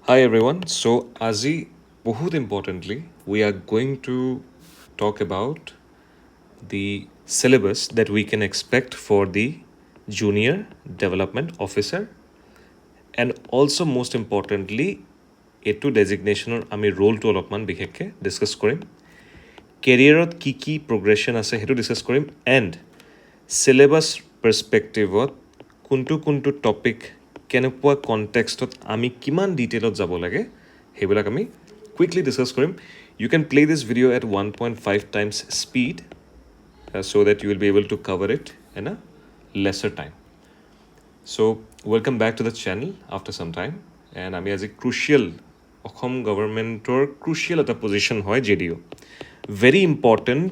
Hi everyone. So, Azi, बहुत importantly, we are going to talk about the syllabus that we can expect for the junior development officer, and also most importantly, এইটো ডেজিগনেশ্যনৰ আমি ৰোলটো অলপমান বিশেষকৈ discuss কৰিম কেৰিয়াৰত কি progression আছে সেইটো ডিছকাছ কৰিম এণ্ড চিলেবাছ পাৰ্চপেক্টিভত কোনটো টপিক কেনেকুৱা কণ্টেক্সটত আমি কিমান ডিটেইলত যাব লাগে সেইবিলাক আমি কুইকলি ডিছকাছ কৰিম you can play this video' at 1.5 times speed so that you will be able to cover it in a lesser time. So, welcome back to the channel after some time. And আমি আজি crucial Assam গভৰ্ণমেণ্টৰ crucial এটা position হয় JDO. Very important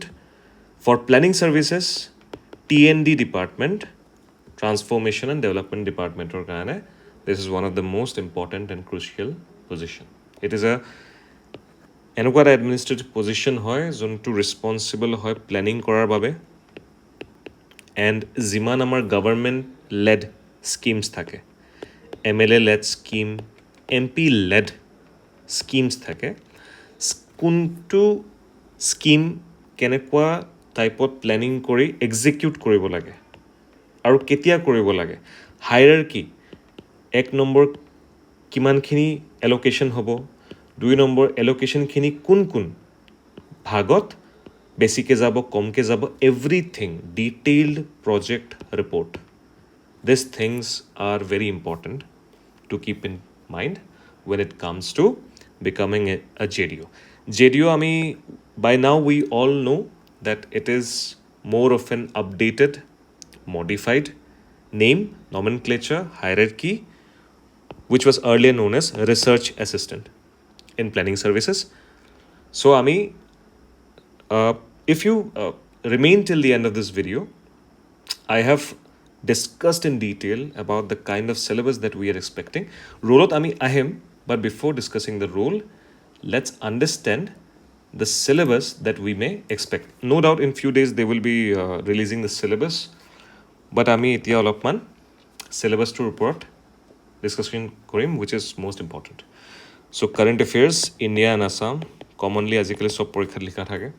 for planning services, TND department, transformation and development department or কাৰণে this is one of the most important and crucial position. It is a এনেকুৱা এটা administrative position হয় যোনটো responsible হয় planning কৰাৰ বাবে and যিমান আমাৰ গভৰ্ণমেণ্ট লেড স্কিমছ থাকে MLA led scheme MP led schemes থাকে কোনটো স্কিম কেনেকুৱা টাইপত প্লেনিং কৰি এক্সিকিউট কৰিব লাগে আৰু কেতিয়া কৰিব লাগে হাইৰাৰ্কি 1 নম্বৰ কিমানখিনি এলোকেশ্যন হ'ব 2 নম্বৰ এলোকেশ্যনখিনি কোন ভাগত বেছিকৈ যাব কমকৈ যাব everything detailed project report this things R very important to keep in mind when it comes to becoming a JDO. JDO, by now we all know that it is more of an updated, modified name, nomenclature, hierarchy, which was earlier known as research assistant in planning services. So, if you remain till the end of this video, I have discussed in detail about the kind of syllabus that we are expecting. Rolot ahim, but before discussing the role, let's understand the syllabus that we may expect. No doubt in few days they will be releasing the syllabus, but etia olopman syllabus to report discussion korim, which is most important. So current affairs, India and Assam, commonly azikali sob porikhat likha thake.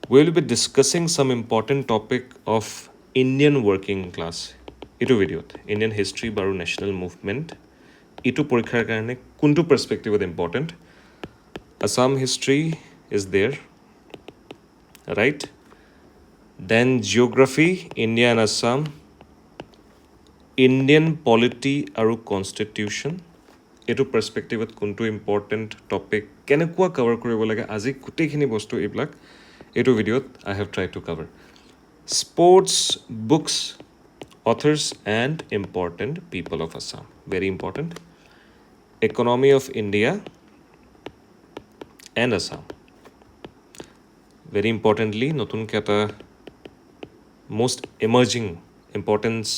We will be discussing some important topic of Indian working class. Ito video, Indian history baru national movement. Ito porikhar karone kuntu perspective is important. Assam history is there, right? Then geography, India and Assam. Indian polity aru constitution. Ito perspective is kuntu important topic. Kenekwa cover koribo lage aji gutekhini bostu eblak. Ito video I have tried to cover. Sports, books, authors and important people of Assam. Very important. Economy of India and Assam. Very importantly, notun kata most emerging importance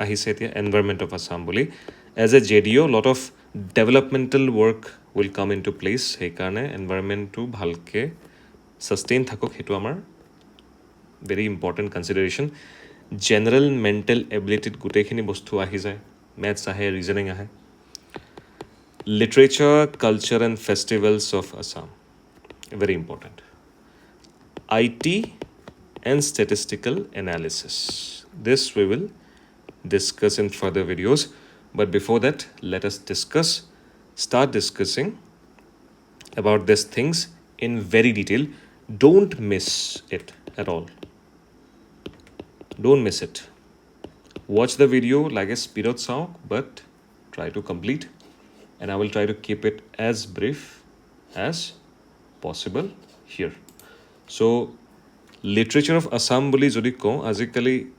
ahise etia environment of Assam boli. As a JDO, lot of developmental work will come into place. Hey karone environment to bhalke sustain thakok hetu amar very important consideration. General mental ability gutekhini bostu ahi jay, maths ahe, reasoning ahe. Literature, culture and festivals of Assam, very important. IT and statistical analysis, this we will discuss in further videos, but before that let us start discussing about these things in very detail. Don't miss it at all. Don't miss it. Watch the video like a speed of sound, but try to complete. And I will try to keep it as brief as possible here. So, literature of Assam boli jodi ko, azikali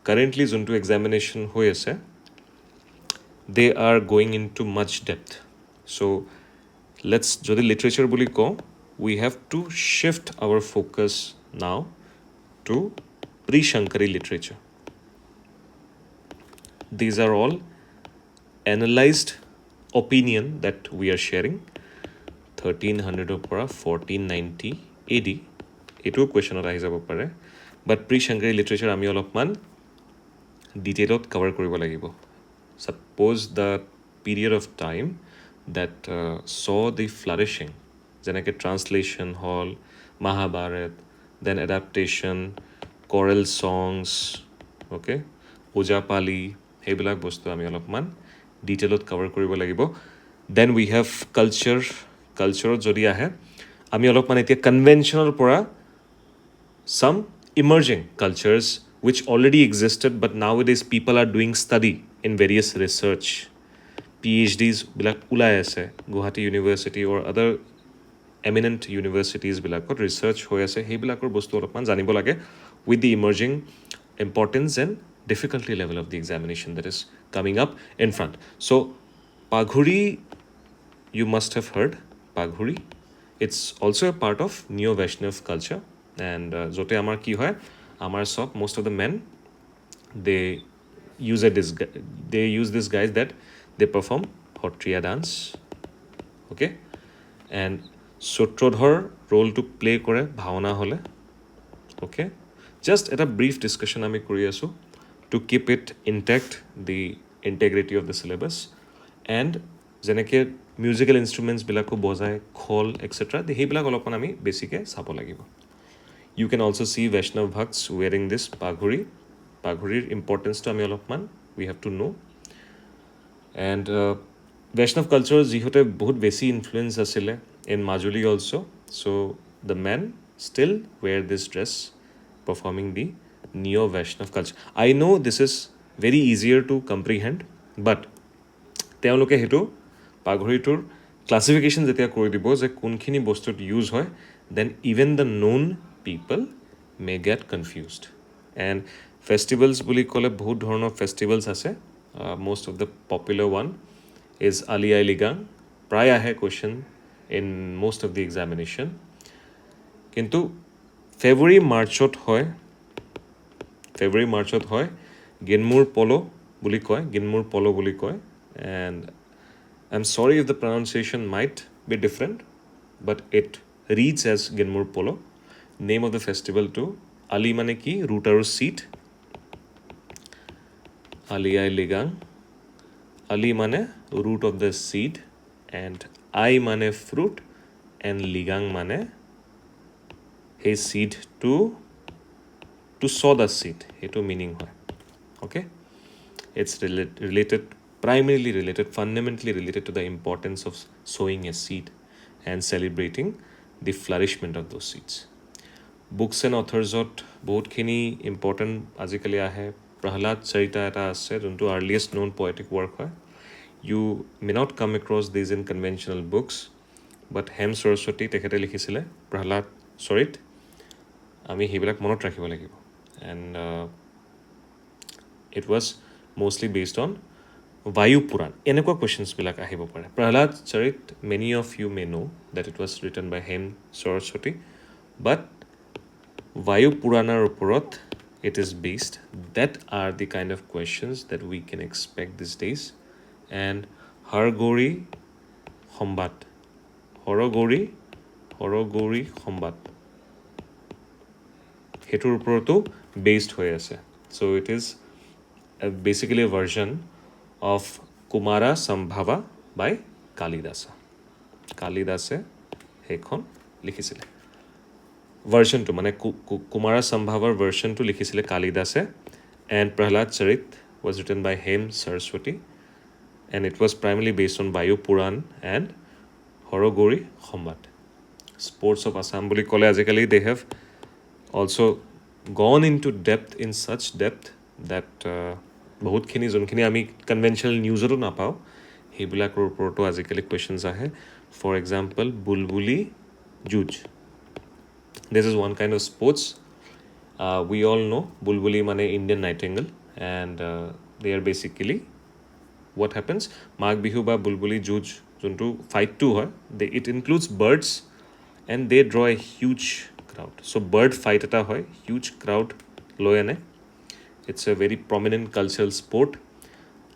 currently zonto examination hoi ase, they are going into much depth. So, let's jodi literature boli ko, we have to shift our focus now to pre-Shankari literature. These are all analyzed opinion that we are sharing. 1300 opera 1490 AD. Eto question arise abo pare. But pre-Shankari literature ami olopman detailot cover koribo lagibo. Suppose the period of time that saw the flourishing যেনেকৈ translation hall Mahabharat then adaptation choral songs okay Ojapali সেইবিলাক বস্তু আমি অলপমান ডিটেইলত cover কৰিব লাগিব then we have culture যদি আহে আমি অলপমান এতিয়া কনভেনশনৰ পৰা some emerging cultures which already existed but nowadays people are doing study in various research PhDs বিলাক ওলাই আছে Guwahati university or other eminent universities বিলাকত research হৈ আছে সেইবিলাকৰ বস্তু অলপমান জানিব লাগে with the emerging importance and difficulty level of the examination that is coming up in front so Paghuri you must have heard Paghuri it's also a part of neo Vaishnav culture and zote amar ki hoy amar sob most of the men they use this guys that they perform Hotriya dance okay and Sutrodhar role to play kore bhavana hole okay just at a brief discussion ami kori asu to keep it intact the integrity of the syllabus and যেনেকৈ musical ইনষ্ট্ৰুমেণ্টছবিলাকো বজায় খোল et cetera সেইবিলাক অলপমান আমি বেছিকৈ চাব লাগিব U কেন also' C বৈষ্ণৱ ভক্তছ ৱেৰিং দিছ পাঘুৰিৰ ইম্পৰ্টেঞ্চটো আমি অলপমান we have to know' and Vaishnav culture যিহেতু বহুত বেছি ইনফ্লুৱেঞ্চ আছিলে in Majuli also' so' the men still wear this dress performing the neo' Vaishnav culture I know' this is very easier to comprehend but তেওঁলোকে সেইটো পাঘৰিটোৰ ক্লাছিফিকেশ্যন যেতিয়া কৰি দিব যে কোনখিনি বস্তুত ইউজ হয় then even the known people may get confused and festivals বুলি ক'লে বহুত ধৰণৰ ফেষ্টিভেলছ আছে most of the popular one is Ali Ai Ligang প্ৰায় আহে question in most of the examination কিন্তু ফেব্ৰুৱাৰী মাৰ্চত হয় গিনমুৰ পলো বুলি কয় and I'm sorry if the pronunciation might be different but it reads as Ginmur Polo name of the festival to Ali mane ki root aru seed Ali Ai Ligang Ali mane root of the seed and Ai mane fruit and Ligang mane hey seed to sow the seed eto meaning hoy okay it's fundamentally related to the importance of sowing a seed and celebrating the flourishment of those seeds. Books and authors ot bahut khini important azikali ahe Prahlad Charita eta ase jonto earliest known poetic work hoy you may not come across these in conventional books but Hem Saraswati tekhete likhisile Prahlad Charit ami hebilak monot rakhibo lagibo and it was mostly based on Vayu Puran. এনেকুৱা কুৱেশ্যনছবিলাক আহিব পাৰে Prahlad Charit many of you may know' that it was written by Hem Saraswati but Vayu Puranar ওপৰত it is based that are the kind of questions that we can expect these days and Hargori Khombat Horogori Khombat হেতুৰ ওপৰতো based হৈ আছে so it is basically a version of Kumara Sambhava by Kalidasa. Kalidase hekhon likhisile. Version 2 mane Kumara Sambhava version 2 likhisile Kalidase and Prahlad Charit was written by Hem Saraswati and it was primarily based on Vayu Puran and Horogori Khombat. Sports of Assam boli kole ajikali they have also gone into depth in such depth that বহুতখিনি যোনখিনি আমি conventional নিউজতো নাপাওঁ সেইবিলাকৰ ওপৰতো আজিকালি questions আহে for example bulbuli যুঁজ this is one kind of sports we all know' bulbuli মানে Indian nightingale and they are basically what happens Magh Bihu বা বুলবুলি যুঁজ যোনটো ফাইটটো হয় it includes birds and they draw a huge crowd so' bird fight এটা হয় huge crowd লৈ আনে it's a very prominent cultural sport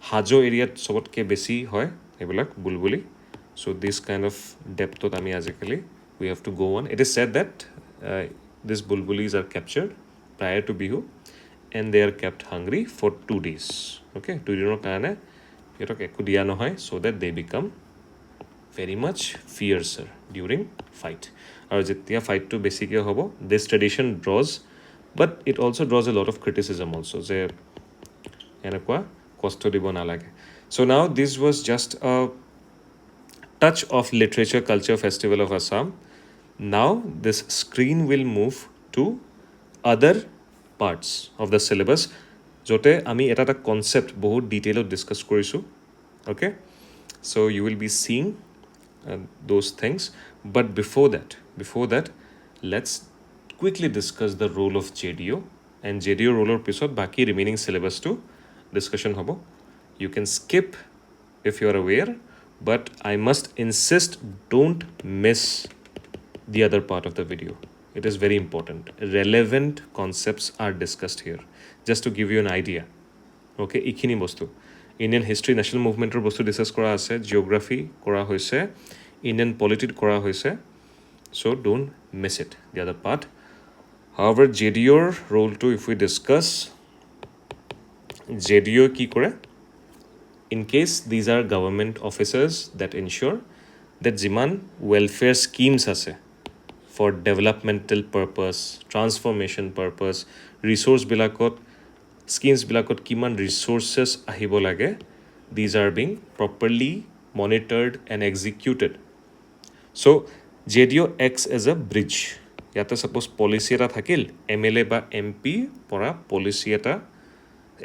hajo area sobotke beshi hoy ebilak bulbuli so this kind of depth ot ami azikali we have to go on it is said that these bulbulis are captured prior to bihu and they are kept hungry for 2 days okay 2 dinor karone সিহঁতক একো দিয়া নহয় so that they become very much fiercer during fight আৰু যেতিয়া ফাইটটো বেছিকৈ হ'ব this tradition draws but it also draws a lot of criticism also যে এনেকুৱা কষ্ট দিব নালাগে so now this was just a touch of literature culture festival of Assam now this screen will move to other parts of the syllabus jote ami eta concept bahut detail discuss korisu okay so you will be seeing those things but before that let's quickly discuss the role of JDO and JDO role or pisot baki remaining syllabus to discussion hobo you can skip if you are aware but I must insist don't miss the other part of the video it is very important relevant concepts are discussed here just to give you an idea okay ikhini bostu Indian history national movement or bostu discuss kora ase geography kora hoise Indian polity kora hoise so don't miss it the other part however JDO role to if we discuss JDO ki kore in case these are government officers that ensure that jiman welfare schemes ase for developmental purpose transformation purpose resource bilakot schemes bilakot kiman resources ahibo lage these are being properly monitored and executed so JDO acts as a bridge yata suppose policy eta thakil MLA ba MP pora policy eta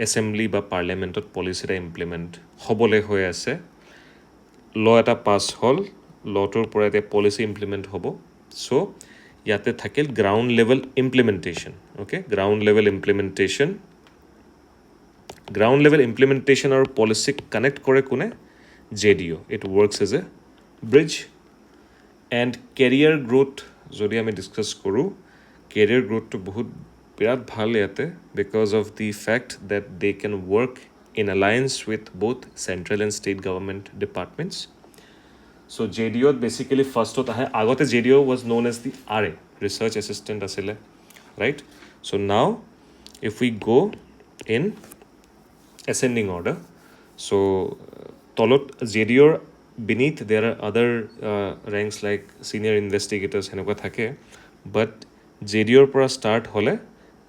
assembly ba parliament ot policy eta implement hobole hoy ase law eta pass hol law tor pora eta policy implement hobo so yate thakil ground level implementation okay ground level implementation or policy connect kore kune JDO it works as a bridge and career growth jodi ame discuss koru career growth to bahut birat bhal yate because of the fact that they can work in alliance with both central and state government departments so JDO basically first hota hai agote JDO was known as the RA research assistant asile right so now if we go in ascending order so tolot JDO beneath there are other ranks like senior investigators henuka thake but JDO pora start hole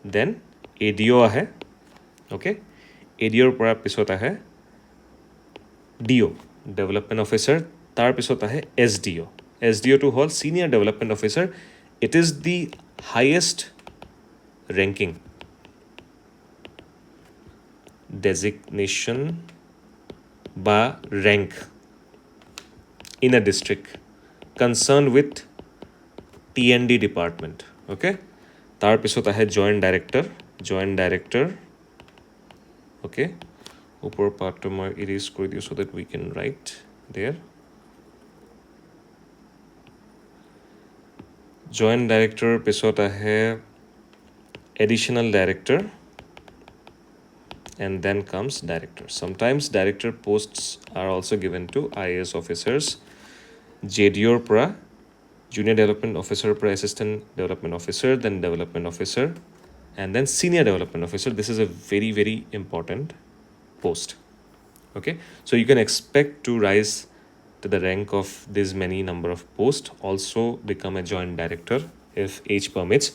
then ADO ahe okay ADO pora pisot ahe DO development officer tar pisot ahe SDO to hol senior development officer it is the highest ranking designation ba rank in a district concerned with TND department okay tar pisot ahe joint director okay upor part to moi erase kori diu so that we can write there joint director pisot ahe additional director and then comes director sometimes director posts are also given to IAS officers JDO pra junior development officer pra assistant development officer then development officer and then senior development officer this is a very very important post okay so you can expect to rise to the rank of this many number of posts also become a joint director if age permits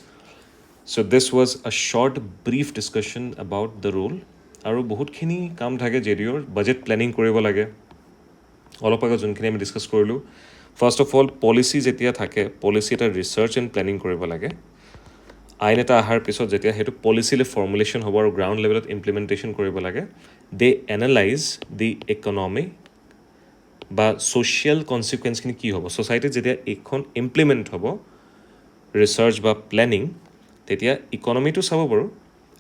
so this was a short brief discussion about the role আৰু বহুতখিনি কাম থাকে JDOৰ budget planning কৰিব লাগে অলপ আগত যোনখিনি আমি ডিসকাস কৰিলো ফাৰ্স্ট অফ অল পলিসি যেতিয়া থাকে পলিসি এটা ৰিসাৰ্চ এণ্ড প্ল্যানিং কৰিব লাগে আইন এটা আহাৰ পিছত যেতিয়া হেতু পলিসিলে ফৰ্মুলেশন হ'ব আৰু গ্ৰাউণ্ড লেভেলত ইমপ্লিমেন্টেশন কৰিব লাগে দে এনালাইজ দি ইকোনমি বা সোশ্যাল কনসিকুৱেন্সখিনি কি হ'ব সোসাইটিত যেতিয়া এখন ইমপ্লিমেন্ট হ'ব ৰিসাৰ্চ বা প্ল্যানিং তেতিয়া ইকোনমিটো চাব পাৰো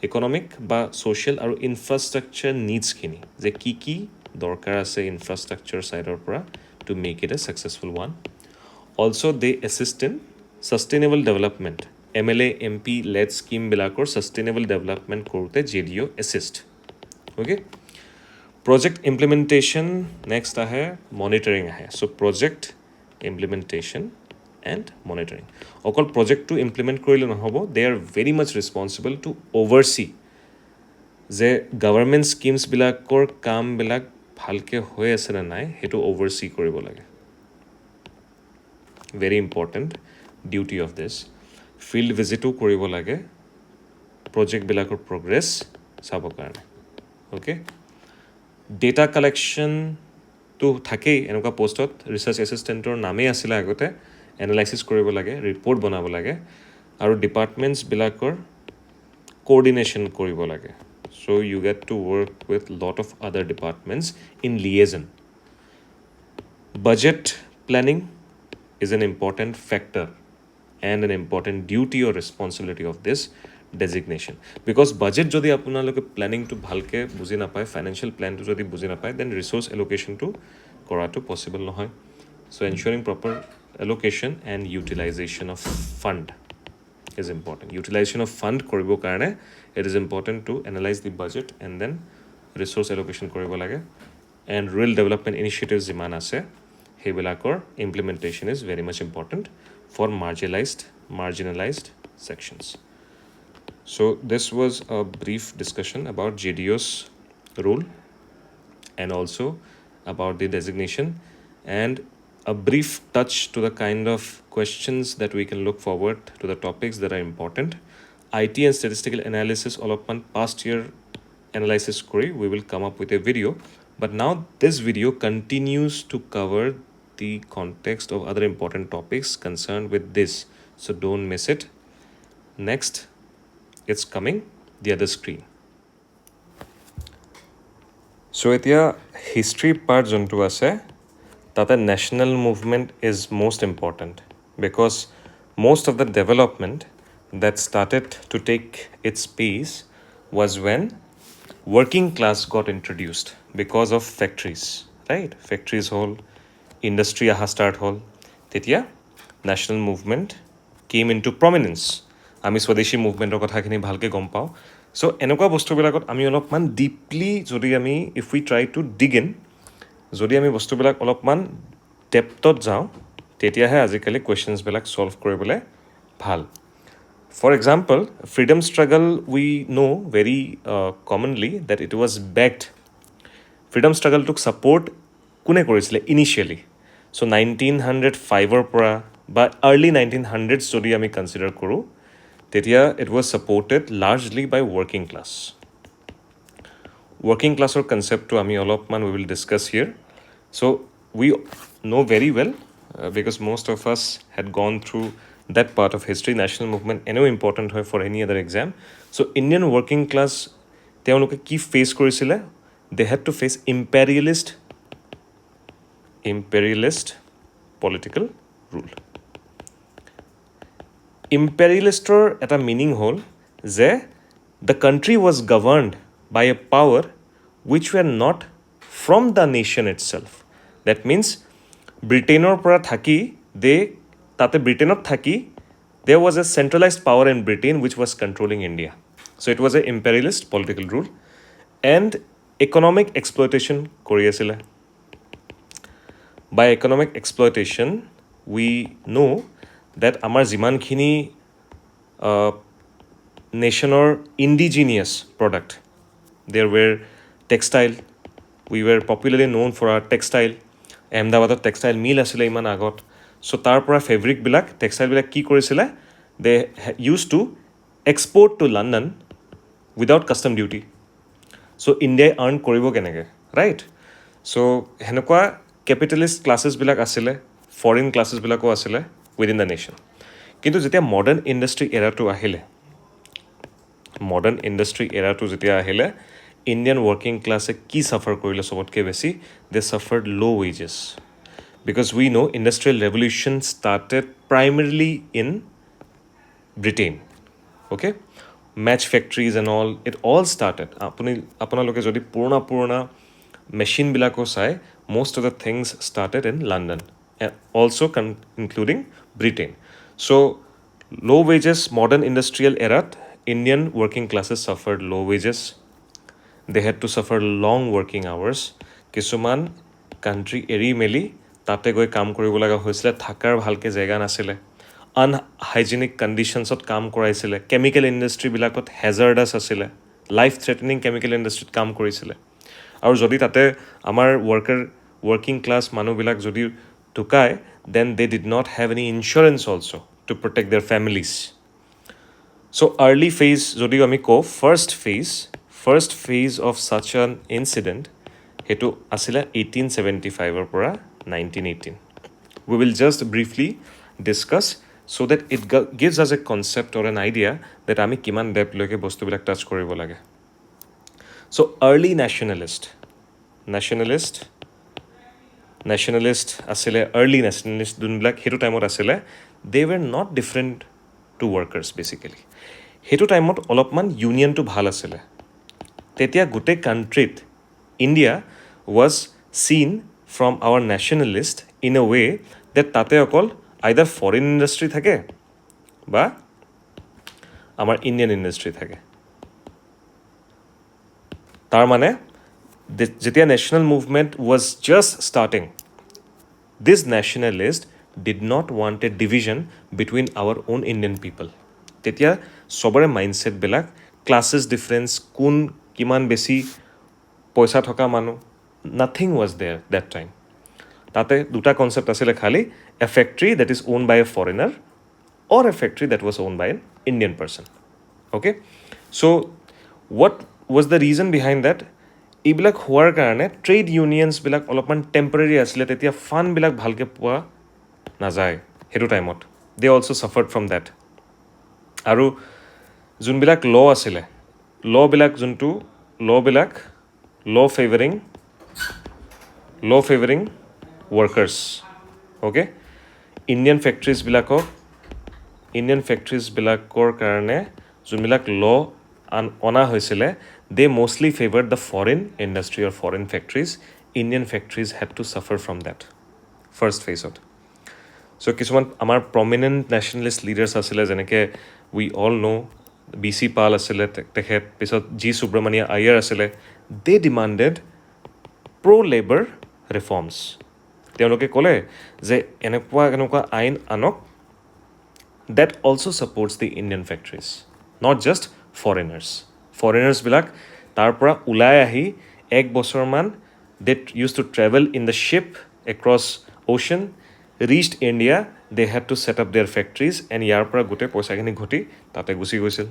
ইকোনমিক বা সোশ্যাল আৰু ইনফ্ৰাষ্ট্ৰাকচাৰ নিডছখিনি যে কি দৰকাৰ আছে ইনফ্ৰাষ্ট্ৰাকচাৰ সাইডৰ পৰা to make it a successful one also they assist in sustainable development MLA MP led scheme bilakor sustainable development korte JDO assist okay project implementation next ahe monitoring ahe so project implementation and monitoring okol project to implement korile nahobo they are very much responsible to oversee যে government schemes bilakor kaam bilak ভালকে হৈ আছে না নাই হেতু ওভাৰসি কৰিব লাগে very important duty of this field visito কৰিব লাগে project বিলাকৰ progress চাবৰ কাৰণে okay data collection তো থাকেই এনেকুৱা পোষ্টত ৰিসাৰ্চ এসিস্টেন্টৰ নামেই আছিল আগতে এনালাইসিস কৰিব লাগে ৰিপৰ্ট বনাব লাগে আৰু ডিপাৰ্টমেন্টস বিলাকৰ coordination কৰিব লাগে so you get to work with lot of other departments in liaison budget planning is an important factor and an important duty or responsibility of this designation because budget jodi apunaloke planning to bhalke buji na paয় financial plan to jodi buji na paয় then resource allocation to korato possible nohoy so ensuring proper allocation and utilization of fund is important utilization of fund koribo karone it is important to analyze the budget and then resource allocation koribo lage and real development initiatives jiman ase hebilakor implementation is very much important for marginalized sections so this was a brief discussion about JDO's role and also about the designation and a brief touch to the kind of questions that we can look forward to the topics that are important IT and statistical analysis all upon past year analysis query we will come up with a video but now this video continues to cover the context of other important topics concerned with this so don't miss it next it's coming the other screen so etia history part jontu ase tate national movement is most important because most of the development that started to take its pace was when working class got introduced because of factories right factories whole industry aha start hol tetia national movement came into prominence ami swadeshi movement or kotha khini bhalke gom pao so enokwa bostu bilakot ami olopman deeply jodi ami if we try to dig in jodi ami bostu bilak olopman depth jao tetia he ajikali questions bilak solve koribole bhal for example freedom struggle we know very commonly that it was backed freedom struggle took support কোনে কৰিছিলে initially so 1905 or পৰা বা early 1900s যদি আমি consider কৰো তেতিয়া it was supported largely by working class or concept to আমি অলপমান we will discuss here so we know very well because most of us had gone through that part of history national movement anyway important hoy for any other exam so Indian working class তেওঁলোকে কি face কৰিছিলে they had to face imperialist political rule imperialistor eta meaning hol je the country was governed by a power which were not from the nation itself that means britainor pora thaki they tate britainot thaki there was a centralized power in Britain which was controlling India so it was a imperialist political rule and economic exploitation kori asile by economic exploitation we know that amar jiman khini national indigenous product there were textile we were popularly known for our textile ahmedabad textile mill asile iman agot so tar pora fabric bilak textile bilak ki korisile they used to export to London without custom duty so India earn koribo kenege right so henokwa capitalist classes bilak asile foreign classes bilako asile within the nation kintu jetia modern industry era to ahile jetia ahile Indian working class ki suffer korile sobotke beshi they suffered low wages because we know industrial revolution started primarily in Britain okay match factories and all it all started apunaloke jodi purna machine bilako sai most of the things started in London and also including Britain so low wages modern industrial era Indian working classes suffered low wages they had to suffer long working hours kisuman country eri meli tate goi kaam koribo laga hoisile thakar bhalke jega nasile unhygienic conditions ot kaam koraisile chemical industry bilakot hazardous asile life threatening chemical industry kaam korisile আৰু যদি তাতে আমাৰ working class মানুহবিলাক যদি ঢুকায়, then they did not have any insurance also to protect their families. So early phase যদিও আমি কওঁ, first phase of such an incident সেইটো আছিলে 1875 পৰা 1918. We will just briefly discuss so that it gives us a concept or an idea that আমি কিমান depth লৈকে বস্তুবিলাক টাচ কৰিব লাগে. So early nationalist আছিলে, early nationalist যোনবিলাক সেইটো টাইমত আছিলে, they were not different to workers basically. সেইটো টাইমত অলপমান ইউনিয়নটো ভাল আছিলে. তেতিয়া গোটেই কাণ্ট্ৰিত India was seen from our nationalist in a way that তাতে অকল either foreign industry থাকে বা আমাৰ ইণ্ডিয়ান ইণ্ডাষ্ট্ৰি থাকে. তাৰ মানে যেতিয়া national movement was just starting, this nationalist did not want a division between our own Indian people. তেতিয়া সবৰে মাইণ্ডছেটবিলাক ক্লাছেছ ডিফাৰেঞ্চ, কোন কিমান বেছি পইচা থকা মানুহ, nothing was there that time. তাতে দুটা কনচেপ্ট আছিলে খালি, a factory that is owned by a foreigner or a factory that was owned by an Indian person. Okay? So what was the reason behind that? এইবিলাক হোৱাৰ কাৰণে trade ইউনিয়নছবিলাক অলপমান temporary আছিলে, তেতিয়া ফাণ্ডবিলাক ভালকৈ পোৱা নাযায় সেইটো টাইমত. দে অলছ' ছাফাৰ্ড ফ্ৰম দেট. আৰু যোনবিলাক আছিলে, ল ফেভাৰিং ৱৰ্কাৰ্ছ. অ'কে? ইণ্ডিয়ান ফেক্টৰীজবিলাকৰ কাৰণে যোনবিলাক অনা হৈছিলে, they mostly favored the foreign industry or foreign factories. Indian factories had to suffer from that first phase of. So কিছুমান আমাৰ prominent nationalist leaders আছিলে, যেনেকৈ we all know BC Pal আছিলে, তেখেত পিছত G Subramania Iyer আছিলে. They demanded pro-labor reforms. তেওঁলোকে ক'লে যে এনেকুৱা আইন আনক that also supports the Indian factories, not just foreigners বিলাক তাৰ পৰা ওলাই আহি এক বছৰমান they used to travel in the ship across ocean, reached India, they had to set up their factories, and ইয়াৰ পৰা গোটেই পইচাখিনি ঘটি তাতে গুচি গৈছিল.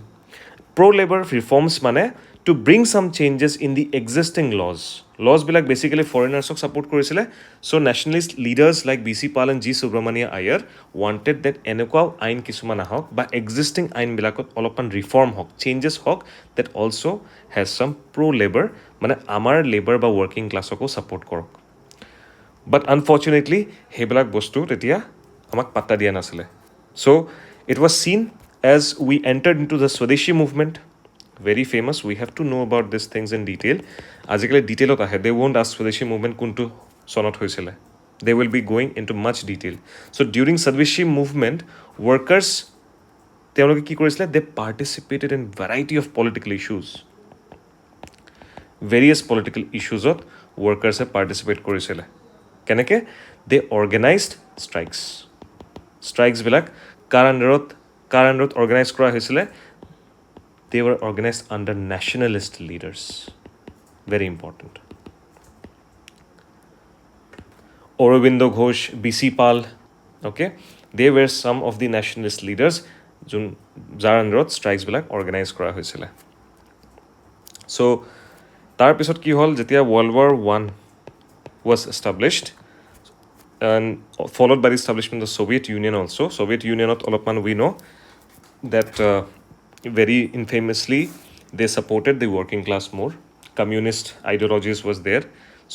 Pro-labor reforms মানে to bring some changes in the existing laws বিলাক basically foreigners-ক support কৰিছিলে. So nationalist leaders like BC Pal and G Subramania Iyer wanted that এনেকুৱাও আইন কিছুমান আহক বা existing আইনবিলাকত অলপমান reform হওক, changes হওক, that also has some pro-labor, মানে আমাৰ labor বা working class-কো support কৰক. But unfortunately সেইবিলাক বস্তু তেতিয়া আমাক পাত্তা দিয়া নাছিলে. So it was seen as we entered into the Swadeshi movement, very famous. We have to know about these things in detail. আজিকালি ডিটেইলত আহে, they won't ask Swadeshi movement কোনটো চনত হৈছিলে. They will be going into much detail. So during Swadeshi movement, workers তেওঁলোকে কি কৰিছিলে, they participated in variety of political issues. Various political issuesত workers participate কৰিছিলে. কেনেকৈ? They organized strikes কাৰ আণ্ডাৰত organize কৰা হৈছিলে? They were organized under nationalist leaders. Very important. Aurobindo Ghosh, BC Pal, okay? They were some of the nationalist leaders যাৰ আণ্ডাৰত ষ্ট্ৰাইকছবিলাক organise কৰা হৈছিলে. চ' তাৰপিছত কি হ'ল, যেতিয়া World War I was established and followed by the establishment of the Soviet Union also. Soviet Unionত অলপমান we know that very infamously they supported the working class more. Communist ideologies was there.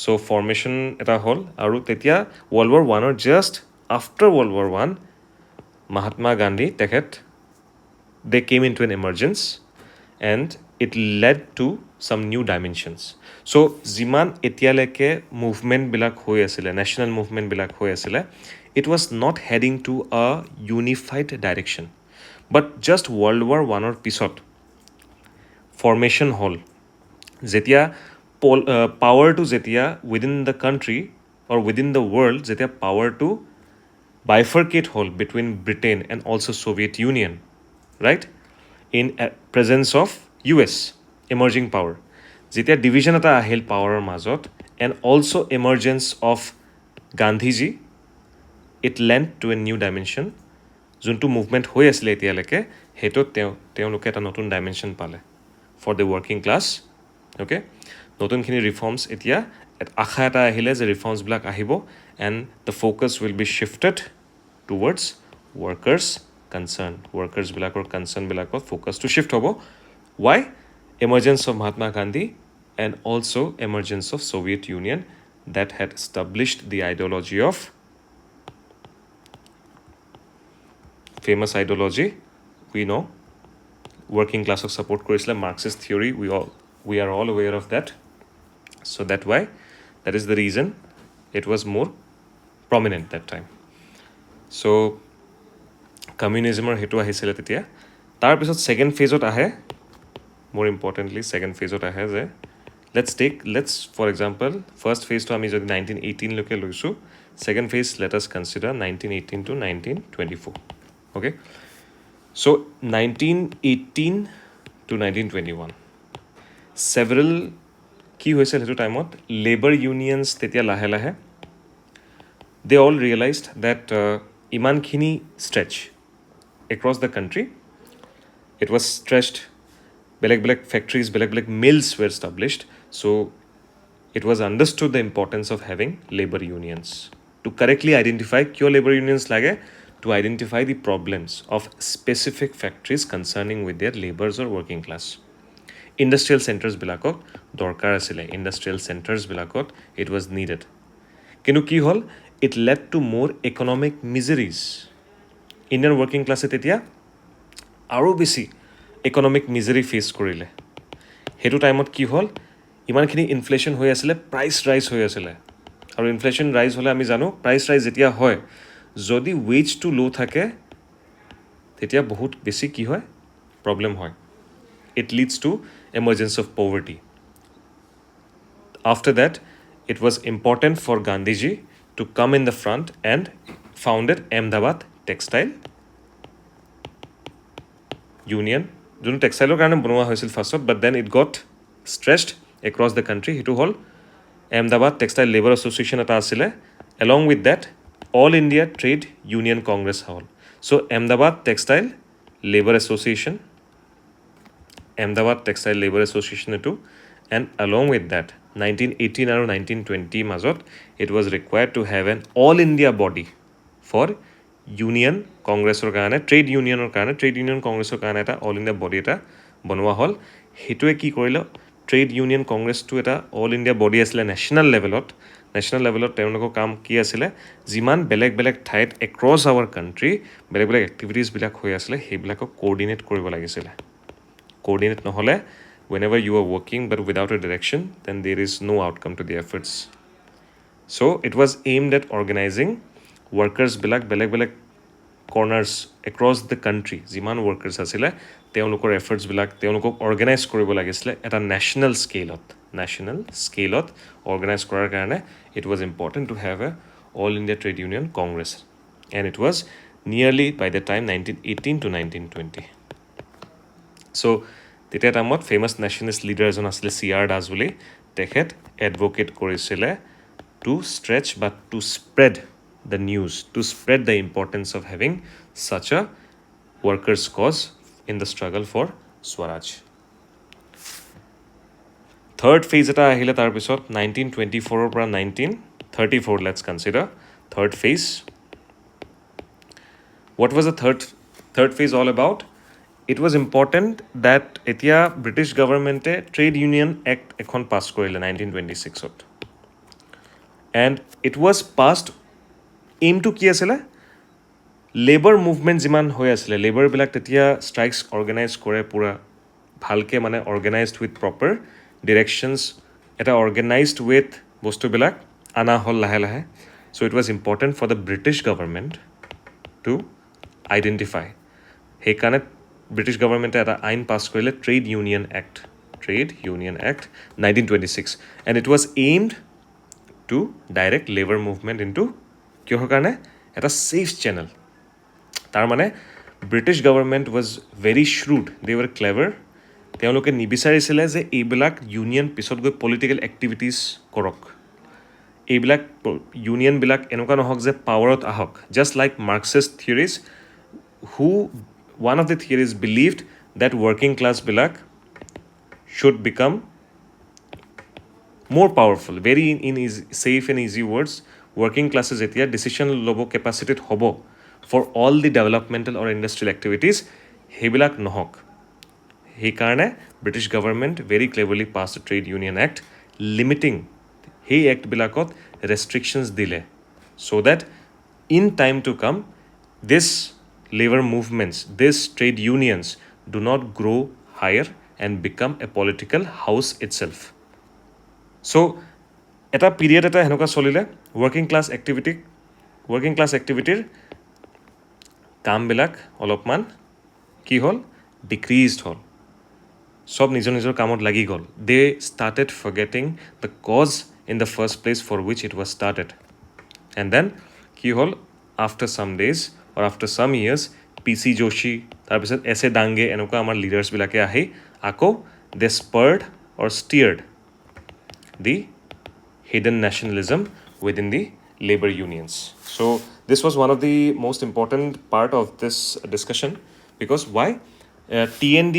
So formation এটা হ'ল, আৰু তেতিয়া World War I or just after World War I, Mahatma Gandhi তেখেত they came into an emergence and it led to some new dimensions. So যিমান এতিয়ালৈকে মুভমেণ্টবিলাক হৈ আছিলে, national মুভমেণ্টবিলাক হৈ আছিলে, it was not heading to a unified direction. But just World War I or পিছত formation হ'ল, যেতিয়া powerটো যেতিয়া within the country or within the world, যেতিয়া powerটো bifurcate হ'ল between Britain and also Soviet Union, right? In presence of US, emerging power. যেতিয়া division এটা আহিল পাৱাৰৰ মাজত and also' emergence of Gandhiji it lend to a new dimension যোনটো movement হৈ আছিলে এতিয়ালৈকে সেইটোত তেওঁলোকে এটা নতুন ডাইমেনশ্যন পালে for the working class okay নতুনখিনি ৰিফৰ্মছ এতিয়া আশা এটা আহিলে যে ৰিফৰ্মছবিলাক আহিব and the focus will be shifted towards workers concern ৱৰ্কাৰ্ছবিলাকৰ কনচাৰ্ণবিলাকত ফ'কাছটো শ্বিফ্ট হ'ব why emergence of Mahatma Gandhi and also emergence of Soviet Union that had established the ideology of famous ideology we know working class of support korisile Marxist theory we are all aware of that so that is the reason it was more prominent that time so communism or hetu ahisile tetia tar pisot second phase ot ahe more importantly second phase ot ahe je let's for example first phase to ami jodi 1918 loke loisu second phase let us consider 1918 to 1924 okay so 1918 to 1921 several ki hoisel hetu time ot labor unions tetia lahe lahe they all realized that iman khini stretch across the country it was stretched beleg factories beleg mills were established so it was understood the importance of having labor unions to correctly identify kyo labor unions lage to identify the problems of specific factories concerning with their laborers or working class industrial centers bilakot dorkar asile industrial centers bilakot it was needed kintu ki hol it led to more economic miseries indian working class etia aro beshi economic misery face korile hetu time ot ki hol iman khini inflation hoy asile price rise hoy asile aru inflation rise hole ami jano price rise etia hoy jodi wage to low thake tetia bahut beshi ki hoy problem hoy it leads to emergence of poverty after that it was important for Gandhiji to come in the front and founded Ahmedabad Textile Union যোন টেক্সটাইলৰ কাৰণে বনোৱা হৈছিল ফাৰ্ষ্টত but then it got stretched across the country সেইটো হ'ল Ahmedabad textile labour association এটা আছিলে along with that all India trade union congress হ'ল so' Ahmedabad textile labour association এইটো এণ্ড এলং উইথ ডেট 1918 আৰু 1920 মাজত it was required to have an all India body for union কংগ্ৰেছৰ কাৰণে ট্ৰেড ইউনিয়নৰ কাৰণে ট্ৰেড ইউনিয়ন কংগ্ৰেছৰ কাৰণে এটা অল ইণ্ডিয়া বডি এটা বনোৱা হ'ল সেইটোৱে কি কৰিলে ট্ৰেড ইউনিয়ন কংগ্ৰেছটো এটা অল ইণ্ডিয়া বডি আছিলে নেশ্যনেল লেভেলত তেওঁলোকৰ কাম কি আছিলে যিমান বেলেগ ঠাইত এক্ৰছ আৱাৰ কাণ্ট্ৰি বেলেগ এক্টিভিটিছবিলাক হৈ আছিলে সেইবিলাকক কোঅৰ্ডিনেট কৰিব লাগিছিলে কোঅৰ্ডিনেট নহ'লে whenever you are working but without a direction then there is no outcome to the efforts so it was aimed at organizing workers beleg corners across the country jiman workers asile teolokor efforts bilak teolokok organize koribo lagisle eta national scale ot organize korar karone it was important to have a all india trade union congress and it was nearly by the time 1918 to 1920 so তেতিয়া টাইমত famous nationalist leader এজন আছিলে CR Das বুলি তেখেত advocate কৰিছিলে to stretch but to spread the news to spread the importance of having such a workers cause in the struggle for swaraj third phase এটা আহিলে তাৰপিছত 1924 পৰা 1934 let's consider third phase what was the third phase all about It was important that etia British government Trade Union Act ekhon pass korile 1926 ot and it was passed aim to ki asile labor movement jiman hoy asile labor bilak tetia strikes organize kore pura bhalke mane organized with proper directions eta organized with bostu bilak ana hol lahe so it was important for the British government to identify he kanat British government at a pass korile Trade Union Act 1926 and it was aimed to direct labor movement into kyohor karone at a safe channel tar mane British government was very shrewd they were clever তেওঁলোকে নিবিচাৰিছিলে যে এইবিলাক union পিছত গৈ political activities কৰক এইবিলাক ইউনিয়নবিলাক এনেকুৱা নহওক যে পাৱাৰত আহক just like Marxist theories who one of the theories believed that working class bilak should become more powerful very in easy, safe and easy words working classes etia decision lobo capacity hobo for all the developmental or industrial activities hebilak nohok he karne british government very cleverly passed a trade union act limiting he act bilakot restrictions dile so that in time to come this labor movements, these trade unions do not grow higher and become a political house itself. So, এটা period এটা হেনকা চলিলে working class activity কামবিলাক অলপমান কি হ'ল decreased হ'ল সব নিজৰ নিজৰ কামত লাগি গ'ল they started forgetting the cause in the first place for which it was started and then কি হ'ল after some days or after some years PC Joshi তাৰপিছত এছে ডাংগে এনেকুৱা আমাৰ লিডাৰ্ছবিলাকে আহি আকৌ they spurred or steered the hidden nationalism within the labor unions. So this was one of the most important part of this discussion because why? TND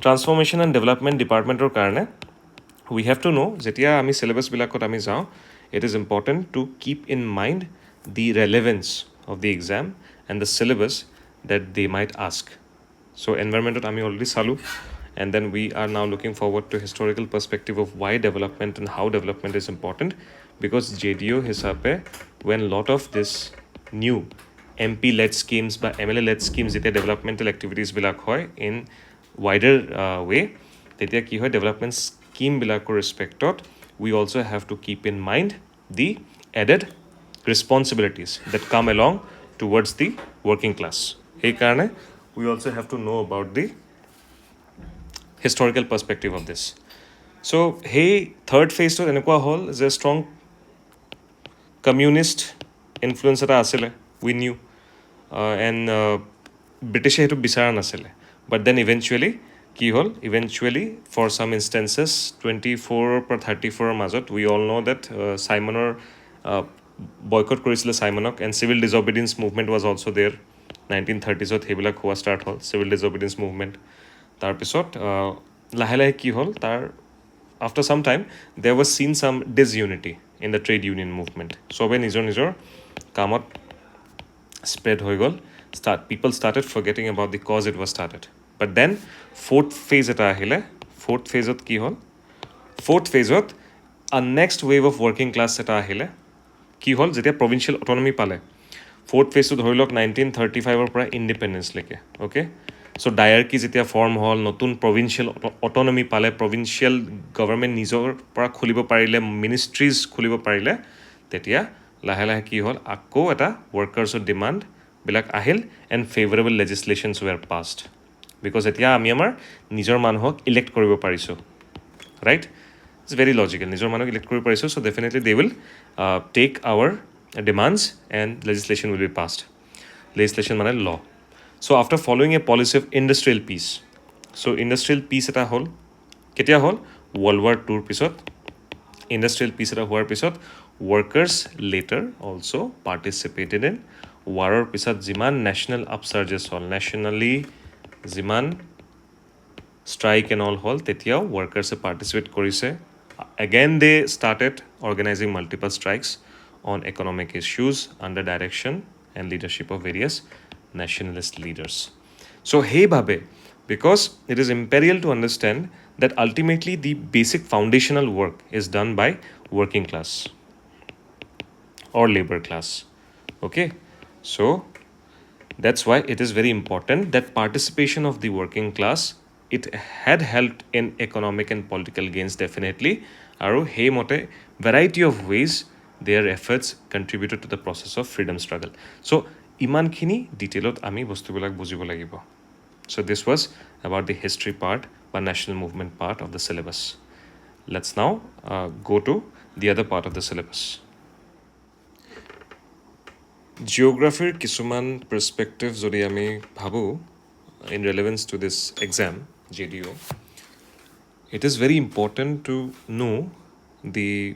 Transformation and Development Department or karne we have to know jetia ami syllabus bilakot ami jao it is important to keep in mind the relevance of the exam and the syllabus that they might ask. So environment ami already salu and then we are now looking forward to historical perspective of why development and how development is important because JDO hisabe when lot of this new MP led schemes by MLA led schemes jete developmental activities bilak hoy in wider way tetia ki hoy development scheme bilakor respectot we also have to keep in mind the added responsibilities that come along towards the working class hey karne we also have to know about the historical perspective of this so hey third phase to enekwa hol is a strong communist influence eta asile we knew and british hetu bisara nasile but then eventually কি হল eventually for some instances 24 per 34 মাজত we all know that simonor boycott কৰিছিলে simonok and civil disobedience movement was also there 1930s ত হেবিলাক হোৱা start হল civil disobedience movement তাৰ পিছত লাহে লাহে কি হল তাৰ after some time there was seen some disunity in the trade union movement সবে নিজৰ নিজৰ কামত spread হৈ গল people started forgetting about the cause it was started but then fourth phase eta ahile fourth phase ot ki hol fourth phase ot a next wave of working class eta ahile ki hol jetia provincial autonomy pale fourth phase ot hoilok 1935 or pora independence leke okay so diarchy jetia form hol notun provincial autonomy pale provincial government nijor pora khulibo parile ministries khulibo parile tetia lahe lahe ki hol akko eta workers or demand bilak ahil and favorable legislations were passed because এতিয়া আমি আমাৰ নিজৰ মানুহক elect কৰিব পাৰিছো right it's very logical নিজৰ মানুহক elect কৰিব পাৰিছো so definitely they will take our demands and legislation will be passed legislation মানে law so after following a policy of industrial peace so industrial peace এটা হল কেতিয়া হল world war 2 পিছত industrial peace এটা হোৱাৰ পিছত workers later also participated in warer পিছত যিমান national upsurges হল nationally যিমান strike and all hall tetiao workers participate korise again they started organizing multiple strikes on economic issues under direction and leadership of various nationalist leaders so hey babe because it is imperial to understand that ultimately the basic foundational work is done by working class or labor class okay so that's why it is very important that participation of the working class it had helped in economic and political gains definitely aru hey mote variety of ways their efforts contributed to the process of freedom struggle so iman khini detailot ami bostu bilak bujibo lagibo so this was about the history part বা national movement part of the syllabus let's now go to the other part of the syllabus geography কিছুমান perspective যদি আমি ভাবো in relevance to this exam JDO It is very important to know the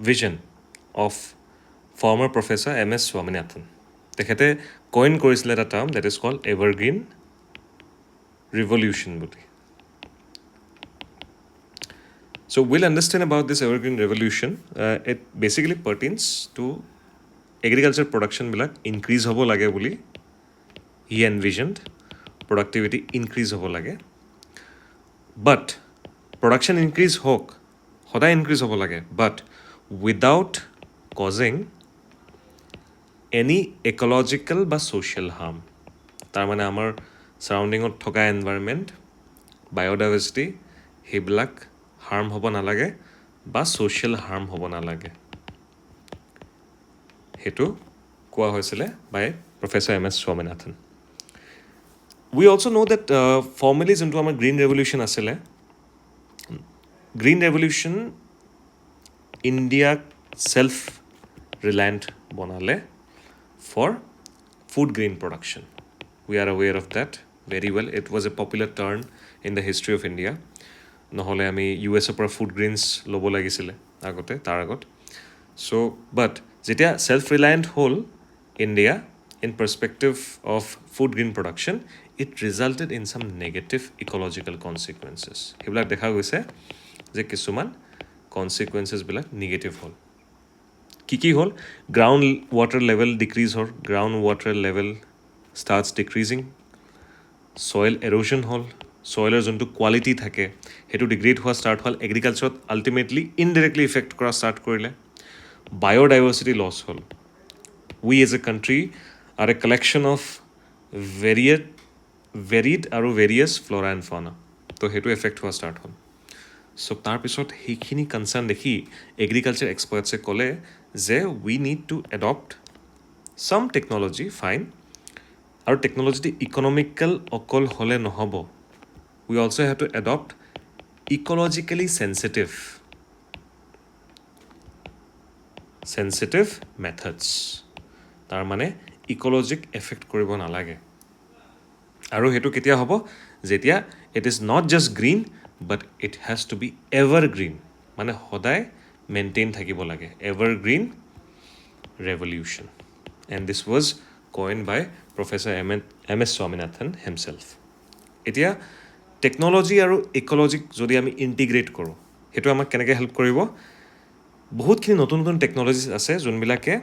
vision of former Professor M.S. Swaminathan. তেখেতে coin কৰিছিলে এটা term that is called evergreen revolution বুলি. So we'll understand about this evergreen revolution. It basically pertains to agriculture production বিলাক increase হ'ব লাগে বুলি he envisioned. Productivity increase হ'ব লাগে. But production increase হওক, সদায় increase হ'ব লাগে, but without causing any ecological বা social harm. তাৰ মানে আমাৰ সাৰাউণ্ডিঙত থকা এনভাইৰনমেণ্ট, বায়'ডাইভাৰ্চিটি সেইবিলাক হাৰ্ম হ'ব নালাগে বা ছ'চিয়েল হাৰ্ম হ'ব নালাগে, সেইটো কোৱা হৈছিলে by professor M S Swaminathan. We also know that formally যোনটো আমাৰ গ্ৰীণ ৰেভলিউশ্যন আছিলে, গ্ৰীণ ৰেভলিউশ্যন ইণ্ডিয়াক চেল্ফ ৰিলায়েণ্ট বনালে for food grain production. We are aware of that very well. It was a popular turn in the history of India. নহ'লে আমি US পৰা food grains ল'ব লাগিছিলে আগতে, তাৰ আগত. So, but যেতিয়া self-reliant হ'ল India in perspective of food grain production, it resulted in some negative ecological consequences. সেইবিলাক দেখা গৈছে যে কিছুমান consequences বিলাক negative হ'ল. কি হ'ল? গ্ৰাউণ্ড ৱাটাৰ লেভেল ডিক্ৰিজ হ'ল, ground water level starts decreasing, soil erosion হ'ল, ছইলৰ যোনটো কোৱালিটি থাকে সেইটো ডিগ্ৰেড হোৱা ষ্টাৰ্ট হ'ল, এগ্ৰিকালচাৰত আল্টিমেটলি ইনডিৰেক্টলি ইফেক্ট কৰা ষ্টাৰ্ট কৰিলে, বায়'ডাইভাৰ্চিটি লছ হ'ল. We as a country are a collection of varied আৰু ভেৰিয়াছ ফ্ল'ৰা এণ্ড ফ'না, তো সেইটো এফেক্ট হোৱা ষ্টাৰ্ট হ'ল. চ' তাৰপিছত সেইখিনি কনচাৰ্ণ দেখি এগ্ৰিকালচাৰ এক্সপাৰ্টছে ক'লে যে we need to adopt some technology, fine, আৰু টেকন'লজিটো ইকনমিকেল অকল হ'লে নহ'ব, we also' have to adopt ecologically sensitive methods. তাৰমানে ইক'লজিক এফেক্ট কৰিব নালাগে. আৰু সেইটো কেতিয়া হ'ব? যেতিয়া it is not just green but it has to be evergreen, মানে সদায় মেইনটেইন থাকিব লাগে, evergreen revolution. And this was coin by professor M S Swaminathan himself. এতিয়া টেকন'লজি আৰু ইক'লজিক যদি আমি ইণ্টিগ্ৰেট কৰোঁ, সেইটো আমাক কেনেকৈ হেল্প কৰিব? বহুতখিনি নতুন নতুন টেকন'লজিজ আছে যোনবিলাকে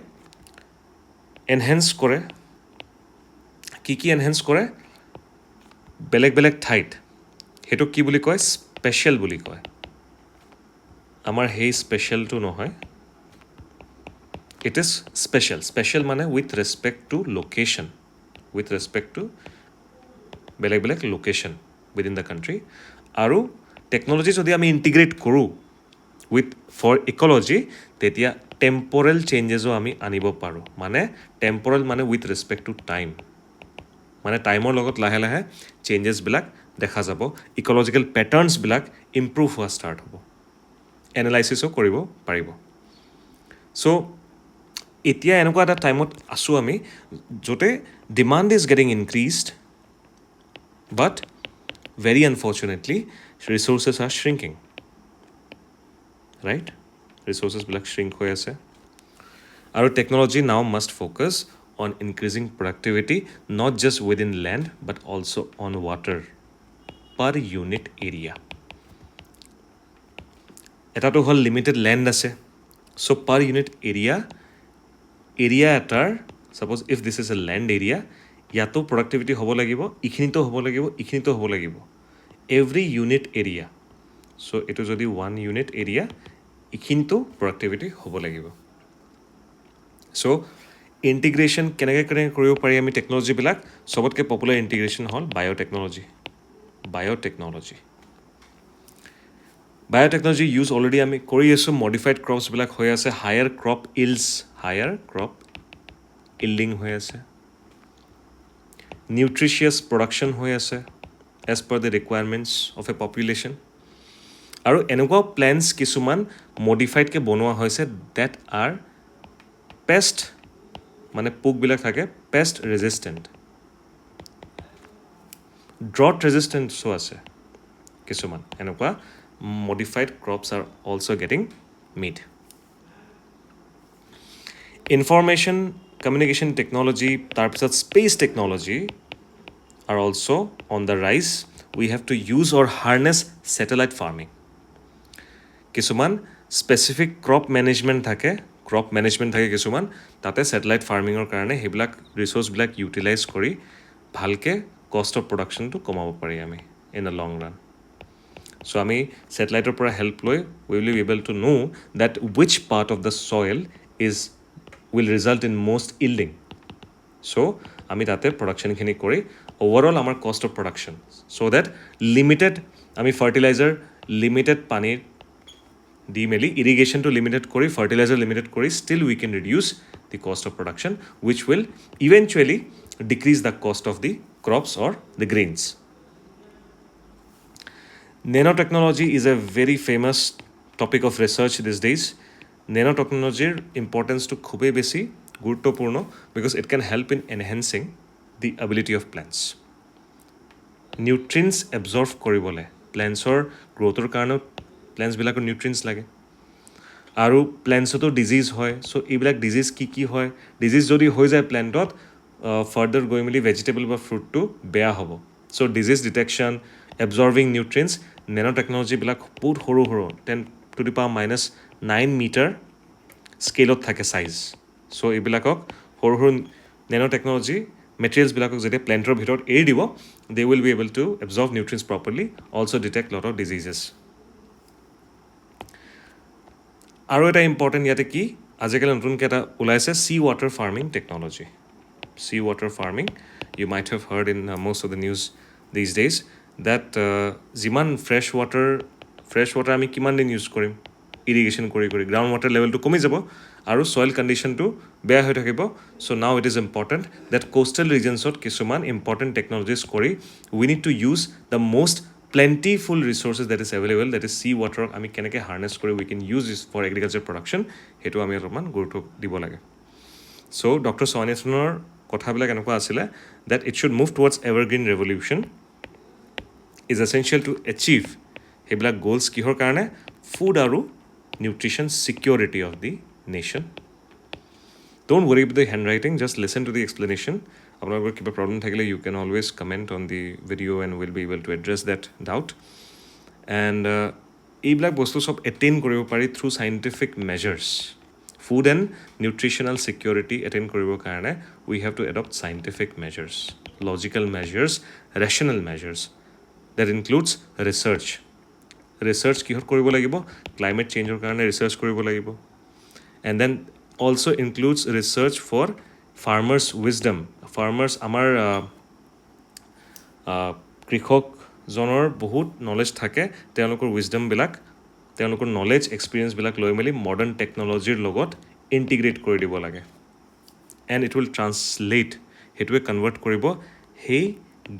এনহেঞ্চ কৰে. কি এনহেঞ্চ কৰে? বেলেগ বেলেগ ঠাইত সেইটোক কি বুলি কয়? স্পেচিয়েল বুলি কয়. আমাৰ সেই স্পেচিয়েলটো নহয়, ইট ইজ স্পেচিয়েল. স্পেচিয়েল মানে with respect to location, with respect to বেলেগ বেলেগ লোকেশ্যন উইদিন দ্য কাণ্ট্ৰি. আৰু টেকন'লজি যদি আমি ইণ্টিগ্ৰেট কৰোঁ উইথ ফৰ ইক'লজি, তেতিয়া টেম্প'ৰেল চেঞ্জেছো আমি আনিব পাৰোঁ. মানে টেম্প'ৰেল মানে উইথ ৰেচপেক্ট টু টাইম, মানে টাইমৰ লগত লাহে লাহে চেঞ্জেছবিলাক দেখা যাব, ইক'লজিকেল পেটাৰ্ণছবিলাক ইম্প্ৰুভ হোৱা ষ্টাৰ্ট হ'ব, এনালাইচিছো কৰিব পাৰিব. চ' এতিয়া এনেকুৱা এটা টাইমত আছোঁ আমি য'তে demand is getting increased, but very unfortunately resources are shrinking, right? ৰিচোৰ্চেছবিলাক শ্ৰিংক হৈ আছে. আৰু technology now must focus on increasing productivity not just within land but also on water per unit area. এটাটো হ'ল লিমিটেড লেণ্ড আছে, চ' পাৰ unit area এটাৰ, suppose if this is a land area, ইয়াতো productivity হ'ব লাগিব, এইখিনিতো হ'ব লাগিব, এইখিনিতো হ'ব লাগিব, এভৰি ইউনিট এৰিয়া. চ' এইটো যদি 1 ইউনিট এৰিয়া, এইখিনিতো প্ৰডাক্টিভিটি হ'ব লাগিব. চ' ইণ্টিগ্ৰেশ্যন কেনেকৈ কৰিব পাৰি আমি টেকন'লজিবিলাক? চবতকৈ পপুলাৰ ইণ্টিগ্ৰেশ্যন হ'ল বায়'টেকন'লজি ইউজ অলৰেডি আমি কৰি আছোঁ. মডিফাইড ক্ৰপছবিলাক হৈ আছে, হায়াৰ ক্ৰপ ইল্ডিং হৈ আছে, নিউট্ৰিচিয়াছ প্ৰডাকশ্যন হৈ আছে as per the requirements of a population. আৰু এনেকুৱা প্লেনছ কিছুমান মডিফাইডকৈ বনোৱা হৈছে ডেট আৰ পেষ্ট, মানে পোকবিলাক থাকে পেষ্ট ৰেজিষ্টেণ্ট, ড্ৰট ৰেজিষ্টেণ্টছো আছে, কিছুমান এনেকুৱা modified crops are also getting made. Information communication technology তাৰপিছত space technology are also on the rise. We have to use or harness satellite farming. কিছুমান স্পেচিফিক ক্ৰপ মেনেজমেণ্ট থাকে কিছুমান তাতে ছেটেলাইট ফাৰ্মিঙৰ কাৰণে সেইবিলাক ৰিচোৰ্চবিলাক ইউটিলাইজ কৰি ভালকৈ কষ্ট অফ প্ৰডাকশ্যনটো কমাব পাৰি আমি in the long run so' আমি ছেটেলাইটৰ পৰা হেল্প লৈ we will be able to know that which part of the soil will result in most yielding. So, আমি তাতে প্ৰডাকশ্যনখিনি কৰি overall আমাৰ cost of production so that limited আমি fertilizer limited পানীৰ দি মেলি irrigationটো limited কৰি fertilizer limited কৰি still we can reduce the cost of production which will eventually decrease the cost of the crops or the grains. Nanotechnology is a very famous topic of research these days. Nanotechnologyৰ ইম্পৰ্টেঞ্চটো খুবেই বেছি গুৰুত্বপূৰ্ণ because it can help in enhancing the ability of plants nutrients absorb কৰিবলৈ প্লেণ্টছৰ গ্ৰ'থৰ কাৰণেও প্লেণ্টছবিলাকৰ nutrients লাগে আৰু প্লেণ্টছতো disease হয় চ' এইবিলাক ডিজিজ কি হয় ডিজিজ যদি হৈ যায় প্লেণ্টত ফাৰ্ডাৰ গৈ মেলি ভেজিটেবল বা ফ্ৰুটটো বেয়া হ'ব চ' ডিজিজ ডিটেকশ্যন এবজৰ্ভিং নিউট্ৰিয়েণ্টছ নেন'টেকনলজিবিলাক বহুত সৰু 10⁻⁹ মিটাৰ স্কেলত থাকে চাইজ চ' এইবিলাকক সৰু নেন'টেকনলজি মেটেৰিয়েলছবিলাকক যেতিয়া প্লেণ্টৰ ভিতৰত এৰি দিব they will be able two absorb nutrients properly also' detect lot of diseases আৰু এটা ইম্পৰ্টেণ্ট ইয়াতে কি আজিকালি নতুনকৈ এটা ওলাইছে sea water farming technology sea water farming you might have hard in most of the news these days that যিমান fresh water আমি কিমান দিন ইউজ কৰিম ইৰিগেশ্যন কৰি গ্ৰাউণ্ড ৱাটাৰ লেভেলটো কমি যাব আৰু ছইল কণ্ডিশ্যনটো বেয়া হৈ থাকিব so' now it is important that coastal ৰিজনছত কিছুমান ইম্পৰ্টেণ্ট টেকনলজিজ কৰি we need to use the most plentiful resources that is available that is sea water আমি কেনেকৈ হাৰ্নেছ কৰি we can use this for agriculture production সেইটো আমি অলপমান গুৰুত্ব দিব লাগে চ' ডক্টৰ সোৱানেছনৰ কথাবিলাক এনেকুৱা আছিলে that it should move towards evergreen revolution is essential to achieve সেইবিলাক গ'লছ কিহৰ কাৰণে ফুড আৰু nutrition security of the nation. Don't worry about the handwriting, just listen to the explanation. আপোনালোকৰ কিবা প্ৰব্লেম থাকিলে you can always comment on the video and we'll be able to address that doubt. And এইবিলাক বস্তু সব attain কৰিব পাৰি through scientific measures. Food and nutritional security attain কৰিবৰ কাৰণে we have to adopt scientific measures, logical measures, rational measures. That includes research. Research কিহত কৰিব লাগিব climate changeৰ কাৰণে research কৰিব লাগিব. And then also includes research for farmers' wisdom. Farmers আমাৰ কৃষকজনৰ বহুত নলেজ থাকে তেওঁলোকৰ উইজডমবিলাক তেওঁলোকৰ নলেজ এক্সপিৰিয়েঞ্চবিলাক লৈ মেলি মডাৰ্ণ টেকনলজিৰ লগত ইণ্টিগ্ৰেট কৰি দিব লাগে এণ্ড ইট উইল ট্ৰান্সলেট সেইটোৱে কনভাৰ্ট কৰিব সেই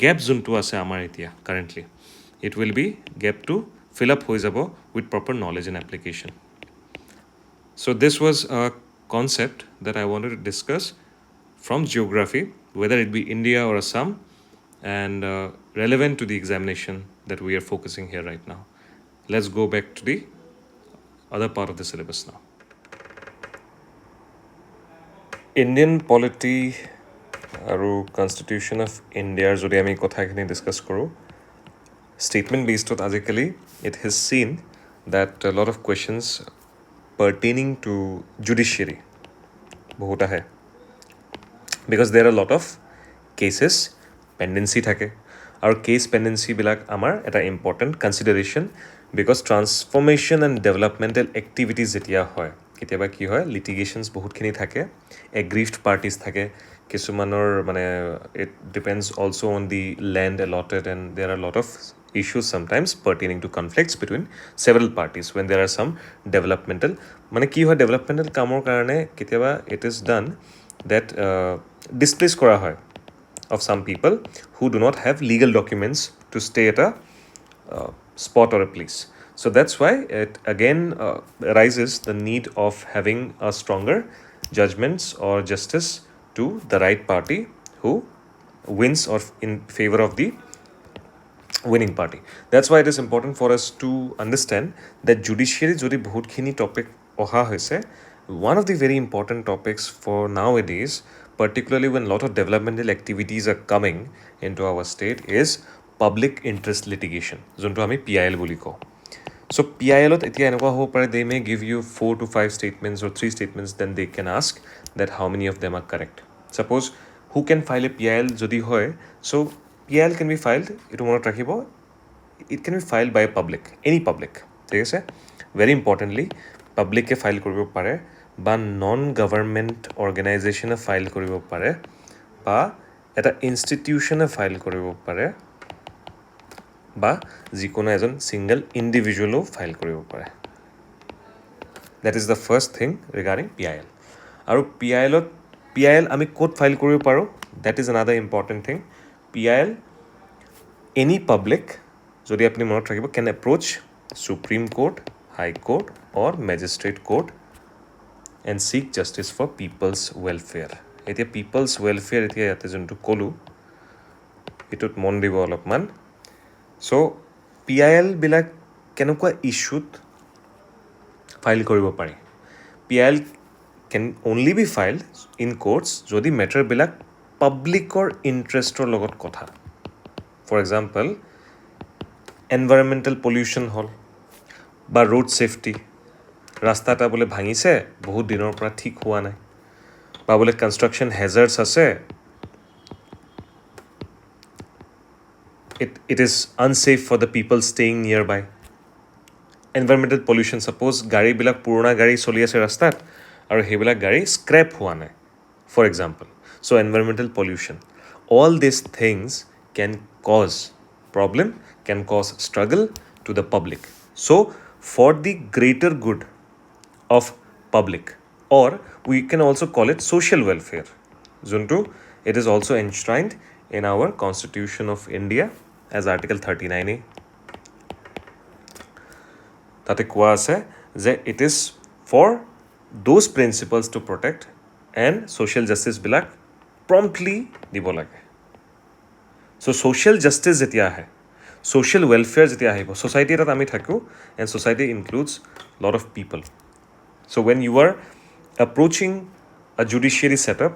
গেপ যোনটো আছে আমাৰ এতিয়া কাৰেণ্টলি ইট উইল বি গেপটো ফিল আপ হৈ যাব with proper knowledge and application so' this was a concept that I wanted to discuss from geography, whether it be India or Assam, and relevant to the examination that we are focusing here right now. Let's go back to the other part of the syllabus now. Indian polity আৰু Constitution of India যদি আমি কথাখিনি discuss কৰোঁ statement based on আজিকালি it has seen that a lot of questions pertaining to judiciary বহুত আহে because there are a lot of cases pendency থাকে আৰু case pendency বিলাক আমাৰ এটা important consideration because transformation and developmental activities যেতিয়া হয় কেতিয়াবা কি হয় litigations বহুতখিনি থাকে aggrieved parties থাকে কিছুমানৰ মানে it depends also on the land allotted and there are a lot of issues sometimes pertaining to conflicts between several parties when there are some developmental মানে কি হয় developmental কামৰ কাৰণে কেতিয়াবা it is done that displace কৰা হয় of some people who do not have legal documents to stay at a spot or a place so that's why it again arises the need of having a stronger judgments or justice to the right party who wins or in favor of the winning party. That's why it is important for us to understand that judiciary jodi bahut khini topic oha hoise, one of the very important topics for nowadays, particularly when a lot of developmental activities are coming into our state, is public interest litigation, jonto ami PIL boli ko. So PIL ot etia enokwa hobo pare, they may give you 4 to 5 statements or 3 statements, then they can ask that how many of them are correct. Suppose who can file a PIL jodi hoy, so PIL can be filed, etu monot rakhibo, it can be filed by a public, any public, ঠিক আছে. Very importantly, public এ file কৰিব পাৰে বা non government organization এ file কৰিব পাৰে বা এটা institution এ file কৰিব পাৰে বা যিকোনো এজন single individual ও file কৰিব পাৰে. That is the first thing regarding PIL. আৰু PIL আমি ক'ত file কৰিব পাৰো, that is another important thing. PIL any public যদি আপনি মনত ৰাখিব can approach Supreme Court, High Court or Magistrate Court and seek justice for people's welfare. এতিয়া people's welfare এতিয়া ইয়াতে যোনটো ক'লো এটোত মন দিব অলপমান. So PIL বিলাক কেনেকুৱা ইস্যুত ফাইল কৰিব পাৰি. PIL can only be filed in courts যদি matter বিলাক publicৰ interestৰ লগত কথা. For example, environmental pollution হল বা road safety, ৰাস্তাটা বোলে ভাঙিছে বহুত দিনৰ পৰা ঠিক হোৱা নাই, বা বোলে construction hazards আছে, it is unsafe for the people staying nearby. Environmental pollution, suppose গাড়ী বিলাক পুৰণা গাড়ী চলি আছে ৰাস্তাত আৰু সেইবিলাক গাড়ী scrap হোৱা নাই, for example. So environmental pollution, all these things can cause problem, can cause struggle to the public. So for the greater good of public, or we can also call it social welfare, juntu it is also enshrined in our Constitution of India as Article 39A. তাতে কোৱা আছে যে it is for those principles to protect and social justice বিলাক promptly দিব লাগে. So social justice যেতিয়া আহে, social welfare যেতিয়া আহিব, society এটাত আমি থাকো and society includes lot of people. So when you are approaching a judiciary setup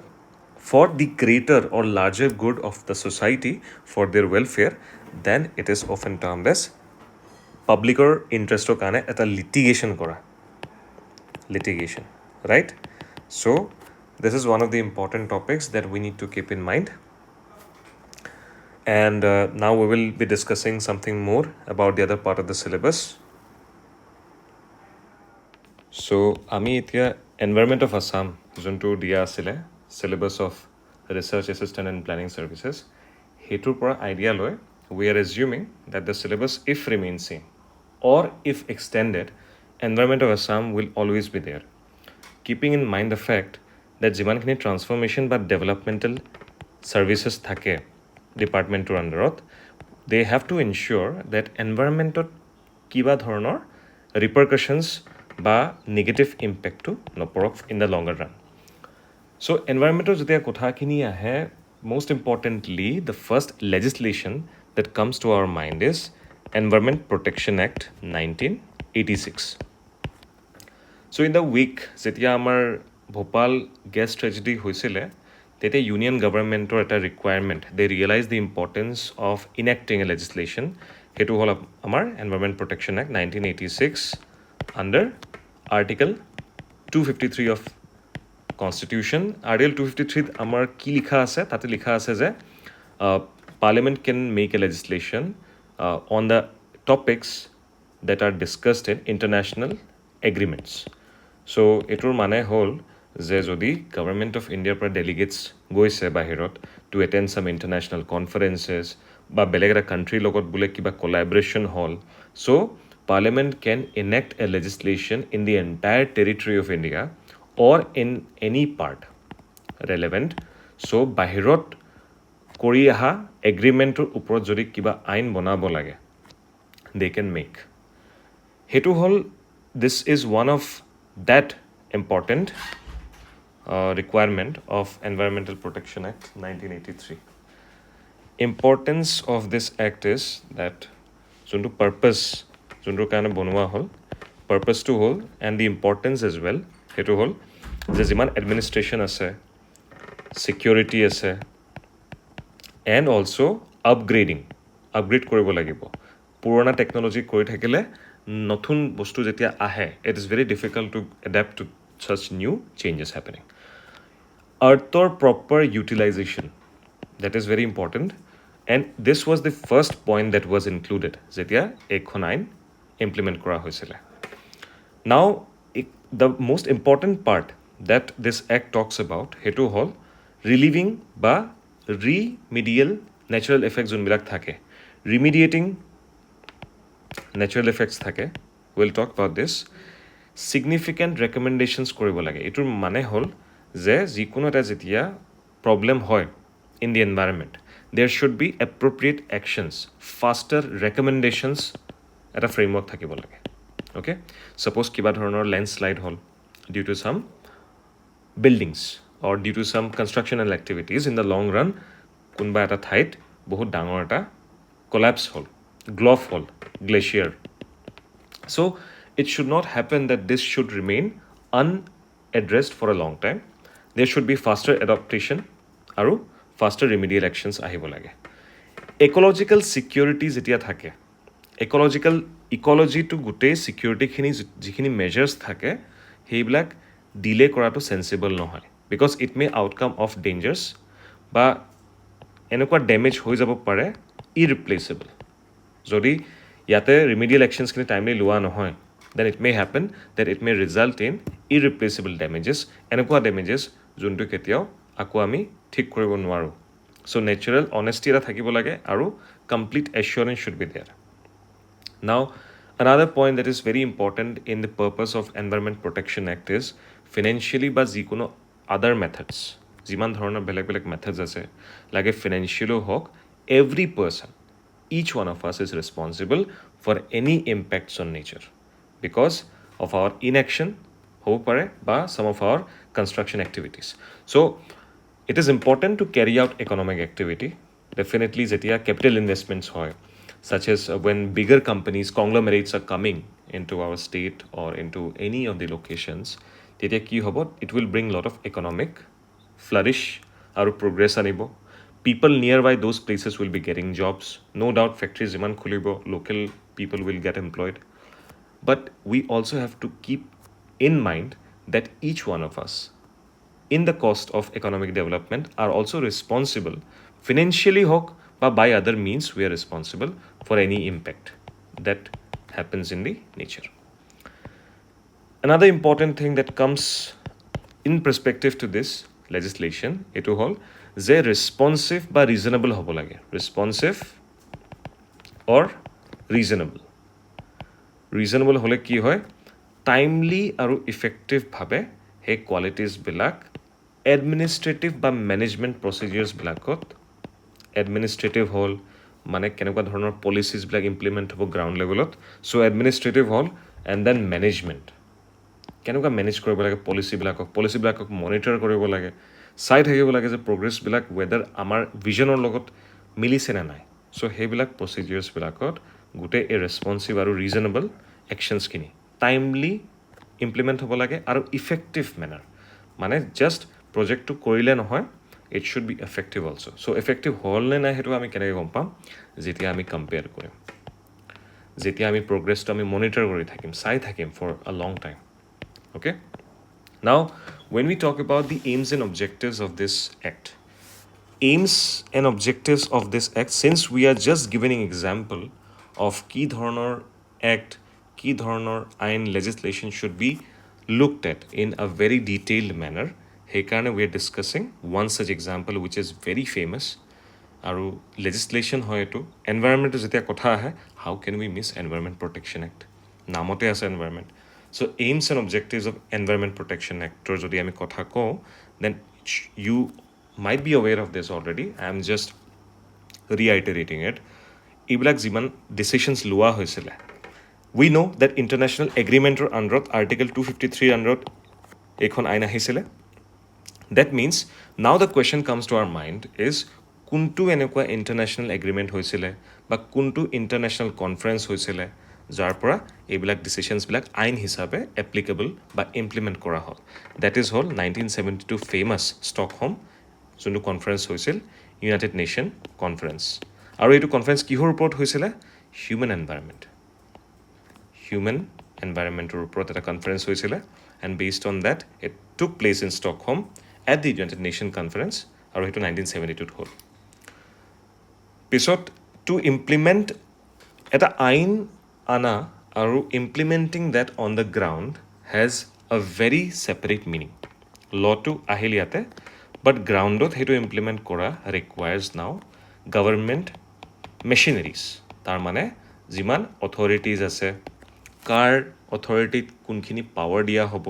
for the greater or larger good of the society, for their welfare, then it is often termed as publicৰ ইণ্টাৰেষ্টৰ কাৰণে এটা litigation কৰা, litigation, right? So this is one of the important topics that we need to keep in mind. And now we will be discussing something more about the other part of the syllabus. So আমি এতিয়া Environment of Assam যোনটো দিয়া আছিলে syllabus of Research Assistant and Planning Services, সেইটোৰ পৰা idea লৈ we are assuming that the syllabus, if remains same or if extended, Environment of Assam will always be there, keeping in mind the fact that যিমানখিনি transformation বা developmental services থাকে ডিপাৰ্টমেণ্টৰ আণ্ডাৰত, they have to ensure that environmentত কিবা ধৰণৰ repercussions বা negative impactটো নপৰক in the longer run. So environmental যেতিয়া কথাখিনি আহে, most importantly, the first legislation that comes to our mind is Environment Protection Act 1986. So in the week যেতিয়া আমাৰ Bhopal gas tragedy হৈছিলে, তেতিয়া ইউনিয়ন গভৰ্ণমেণ্টৰ এটা requirement, they realized the importance of enacting a legislation. সেইটো হ'ল আমাৰ Environment Protection Act 1986 under Article 253 of Constitution. Article 253 আমাৰ কি লিখা আছে, তাতে লিখা আছে যে Parliament can make a legislation on the topics that are discussed in international agreements. So এটোৰ মানে হ'ল যে যদি গভৰ্ণমেণ্ট অফ ইণ্ডিয়াৰ পৰা ডেলিগেটছ গৈছে বাহিৰত to attend some international conferences বা বেলেগ এটা কাণ্ট্ৰিৰ লগত বোলে কিবা কোলাবৰেশ্যন হ'ল, so' parliament can enact a legislation in the entire territory of India or in any part relevant. So' বাহিৰত কৰি অহা এগ্ৰিমেণ্টৰ ওপৰত যদি কিবা আইন বনাব লাগে, দে কেন মেক. সেইটো হ'ল, দিছ is one of that important requirement of Environmental Protection Act 1983. importance of this act is that যোনটো purpose যোনটোৰ কাৰণে বনোৱা হ'ল purposeটো হ'ল and the importance as well সেইটো হ'ল যে যিমান administration আছে security আছে and also upgrade কৰিব লাগিব পুৰণা টেকনলজি কৰি থাকিলে নতুন বস্তু যেতিয়া আহে it is very difficult to adapt to such new changes happening earthৰ proper utilization that is very important and this was the first point that was included যেতিয়া এইখন আইন implement কৰা হৈছিলে now the most important part that this act talks about হেতু হ'ল relieving বা remedial natural effects যোনবিলাক থাকে remediating natural effects থাকে we'll talk about this significant recommendations কৰিব লাগে এটোৰ মানে হ'ল যে যিকোনো এটা যেতিয়া problem হয় in the environment there should be appropriate actions faster recommendations এটা framework থাকিব লাগে okay suppose কিবা ধৰণৰ landslide হ'ল due to some buildings or due to some constructional activities in the long run কোনবা এটা ঠাইত বহুত ডাঙৰ এটা collapse হ'ল gulf হ'ল glacier so it should not happen that this should remain unaddressed for a long time there should be faster adaptation আৰু faster remedial actions আহিব লাগে ecological security যেতিয়া থাকে ecology to গোটেই security খিনি যিখিনি measures থাকে সেইবিলাক delay কৰাটো sensible নহয় because it may outcome of dangers বা এনেকুৱা ড্যামেজ হৈ যাব পাৰে irreplaceable যদি ইয়াতে remedial actions খিনি timely লোৱা নহয় then it may happen that it may result in irreplaceable damages এনেকুৱা damages যোনটো কেতিয়াও আকৌ আমি ঠিক কৰিব নোৱাৰো so natural honesty এটা থাকিব লাগে আৰু complete assurance should be there now another point that is very important in the purpose of Environment Protection Act is financially বা যিকোনো other methods যিমান ধৰণৰ বেলেগ বেলেগ methods আছে লাগে financially হওক every person each one of us is responsible for any impacts on nature because of our inaction হ'ব পাৰে বা some of our construction activities so it is important to carry out economic activity definitely যেতিয়া capital investments হয় such as when bigger companies conglomerates are coming into our state or into any of the locations তেতিয়া কি হ'ব it will bring lot of economic flourish আৰু progress আনিব people nearby those places will be getting jobs no doubt factories jiman khulibo local people will get employed but we also have to keep in mind that each one of us in the cost of economic development are also responsible financially hok ba by other means we are responsible for any impact that happens in the nature another important thing that comes in perspective to this legislation etu hol যে responsive বা reasonable হ'ব লাগে responsive or reasonable হ'লে কি হয় timely আৰু effective ভাবে হে qualities বিলাক administrative বা management procedures বিলাকত administrative হল মানে কেনেকুৱা ধৰণৰ policies বিলাক implement হ'ব ground levelত so administrative hall and then management কেনেকুৱা manage কৰিব লাগে policy বিলাকক monitor কৰিব লাগে চাই থাকিব লাগে যে progress বিলাক whether আমাৰ visionৰ লগত মিলিছে না নাই so সেইবিলাক procedures বিলাকত গোটেই responsive আৰু reasonable actions খিনি timely implement হ'ব লাগে আৰু effective manner মানে just project to কৰিলে নহয় it should be effective also so effective হল নে নাই হেতু আমি কেনেকৈ গম পাম যেতিয়া আমি compare কৰিম যেতিয়া আমি progress to আমি monitor কৰি থাকিম চাই থাকিম for a long time okay now when we talk about the aims and objectives of this act aims and objectives of this act since we are just giving an example of কি ধৰণৰ act কি ধৰণৰ আইন legislation should be looked at in a very detailed manner সেইকাৰণে we are discussing one such example which is very famous আৰু legislation হয় এটো environment যেতিয়া কথা আহে how can we miss Environment Protection Act নামতে আছে environment so aims and objectives of Environment Protection Act or যদি আমি কথা কওঁ then you might be aware of this already I am just reiterating it এইবিলাক যিমান decisions লোৱা হৈছিলে we know that international agreement or under article 253 under এইখন আইন আহিছিলে that means now the question comes to our mind is কোনটো এনেকুৱা international agreement হৈছিলে বা কোনটো ইণ্টাৰনেশ্যনেল কনফাৰেঞ্চ হৈছিলে যাৰ পৰা এইবিলাক ডিচিশ্যনছবিলাক আইন হিচাপে এপ্লিকেবল বা ইমপ্লিমেণ্ট কৰা হ'ল ডেট ইজ হ'ল 1972 ফেমাছ ষ্টকহোম যোনটো কনফাৰেঞ্চ হৈছিল ইউনাইটেড নেশ্যন কনফাৰেঞ্চ আৰু এইটো কনফাৰেঞ্চ কিহৰ ওপৰত হৈছিলে হিউমেন এনভাইৰনমেণ্টৰ ওপৰত এটা কনফাৰেঞ্চ হৈছিলে and based on that it টুক place in Stockholm at the United nation conference আৰু সেইটো 1972 হ'ল পিছত টু ইমপ্লিমেণ্ট এটা আইন আনা আৰু implementing that on the ground has আ ভেৰি ছেপাৰেট মিনিং লটো আহিল ইয়াতে বাট গ্ৰাউণ্ডত সেইটো ইমপ্লিমেণ্ট কৰা ৰিকুৱায়াৰ্ছ নাও গভৰ্ণমেণ্ট মেচিনাৰিজ তাৰমানে যিমান অথৰিটিজ আছে কাৰ অথৰিটিত কোনখিনি পাৱাৰ দিয়া হ'ব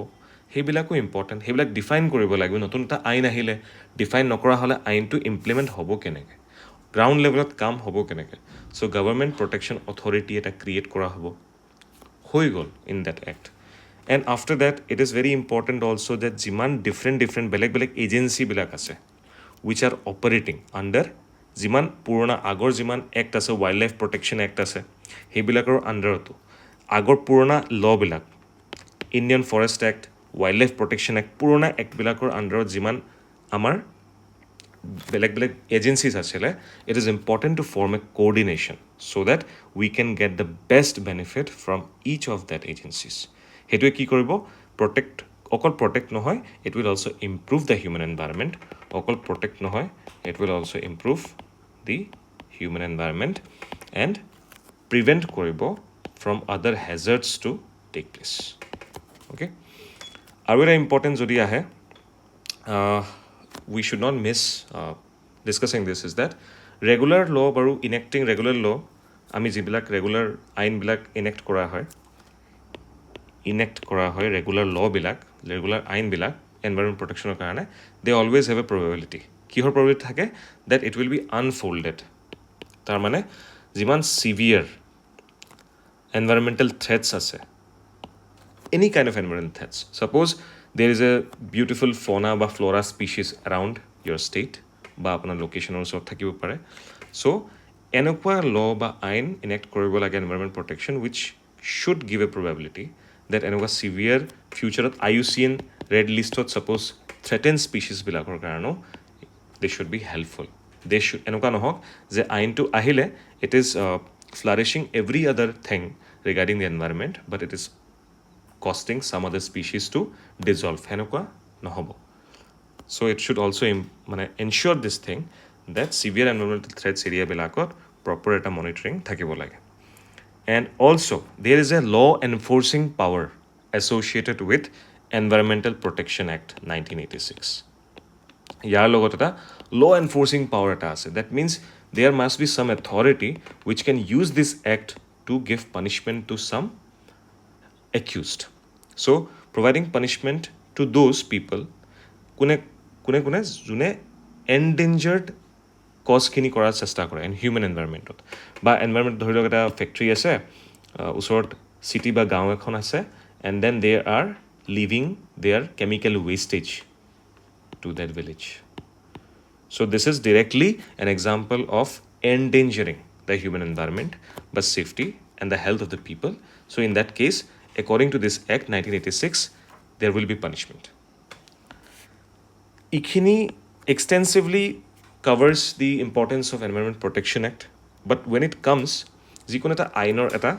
সেইবিলাকো ইম্পৰ্টেণ্ট সেইবিলাক ডিফাইন কৰিব লাগিব নতুন এটা আইন আহিলে ডিফাইন নকৰা হ'লে আইনটো ইমপ্লিমেণ্ট হ'ব কেনেকৈ গ্ৰাউণ্ড লেভেলত কাম হ'ব কেনেকৈ চ' গভৰ্ণমেণ্ট প্ৰটেকশ্যন অথৰিটি এটা ক্ৰিয়েট কৰা হ'ব হৈ গ'ল in that act and after that it is very important also' that যিমান ডিফাৰেণ্ট বেলেগ এজেঞ্চিবিলাক আছে উইচ আৰ অপাৰেটিং আণ্ডাৰ যিমান পুৰণা আগৰ যিমান এক্ট আছে ৱাইল্ড লাইফ প্ৰটেকশ্যন এক্ট আছে সেইবিলাকৰ আণ্ডাৰতো আগৰ পুৰণা লবিলাক Indian forest act wild life protection act পুৰণা এক্টবিলাকৰ আণ্ডাৰত যিমান আমাৰ বেলেগ এজেঞ্চিজ আছিলে it is important to form a coordination so' that we can get the best benefit from each of that agencies সেইটোৱে কি কৰিব অকল প্ৰটেক্ট নহয় it will also' improve the human environment অকল প্ৰটেক্ট নহয় it will also' improve the human environment and prevent কৰিব from other hazards to take place okay আৰু এটা ইম্পৰ্টেণ্ট যদি আহে we should not miss discussing this is that regular law baru enacting regular law ami jibilak regular ain bilak enact kora hoy regular law bilak regular ain bilak environment protection karone they always have a probability kihor probability thake that it will be unfolded tar mane jiman severe environmental threats ase any kind of environmental threats suppose there is a beautiful fauna বা flora species around your state বা আপোনাৰ লোকেশ্যনৰ ওচৰত থাকিব পাৰে চ' এনেকুৱা ল বা আইন ইনেক্ট কৰিব লাগে environment protection wish should give a probability that এনেকুৱা চিভিয়াৰ ফিউচাৰত IUCN ৰেড লিষ্টত ছাপ'জ থ্ৰেটেন স্পিচিছবিলাকৰ কাৰণেও they should be helpful they should এনেকুৱা নহওক যে আইনটো আহিলে ইট ইজ ফ্লাৰিছিং এভৰি আদাৰ thing regarding the environment but it is costing some other species to dissolve henokwa nohobo so it should also ensure this thing that severe environmental threats area bilakot proper eta monitoring thakibo lage and also there is a law enforcing power associated with Environmental Protection Act 1986 yar logot eta law enforcing power eta ase that means there must be some authority which can use this act to give punishment to some accused so providing punishment to those people kune june endangered cause khini korar chesta kore in human environment ba environment dhori log eta factory ase usorot city ba gaon ekhon ase and then they are leaving their chemical wastage to that village so this is directly an example of endangering the human environment but safety and the health of the people so in that case according to this act 1986 there will be punishment ikhini extensively covers the importance of Environment Protection Act but when it comes jikon eta ainor eta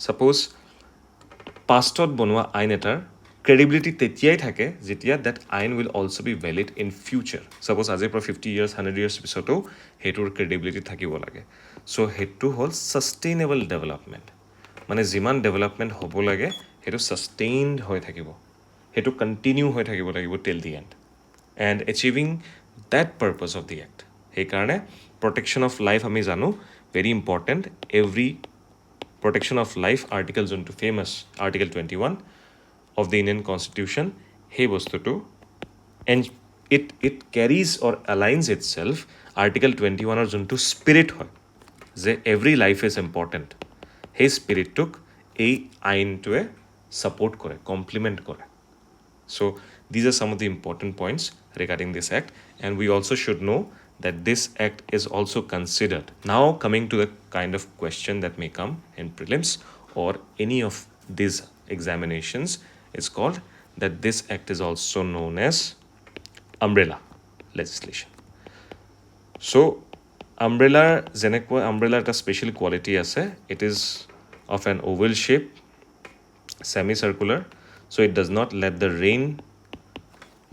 suppose pastot bonwa ain etar credibility tetiai thake jetia that ain will also be valid in future suppose aje pro 50 years 100 years bisoto hetur credibility thakibo lage so hetu hol sustainable development মানে যিমান development হ'ব লাগে সেইটো ছাষ্টেইনড হৈ থাকিব সেইটো continue হৈ থাকিব লাগিব till the end end achieving that purpose of the act সেইকাৰণে প্ৰটেকশ্যন অফ লাইফ আমি জানো very important every protection of life article যোনটো famous article 21 of the Indian constitution সেই বস্তুটো and it carries or aligns itself article 21ৰ যোনটো spirit হয় যে এভৰি লাইফ ইজ ইম্পৰ্টেণ্ট সেই স্পিৰিটটোক এই আইনটোৱে ছাপোৰ্ট কৰে কমপ্লিমেণ্ট কৰে so' these are some of the important points regarding this act and we also' should know' that this act is also considered. Now coming to the kind of question that may come in prelims or any of these examinations is called that this act is also known as umbrella legislation. So umbrella umbrella a special quality ase. It is of an oval shape, semicircular, so it does not let the rain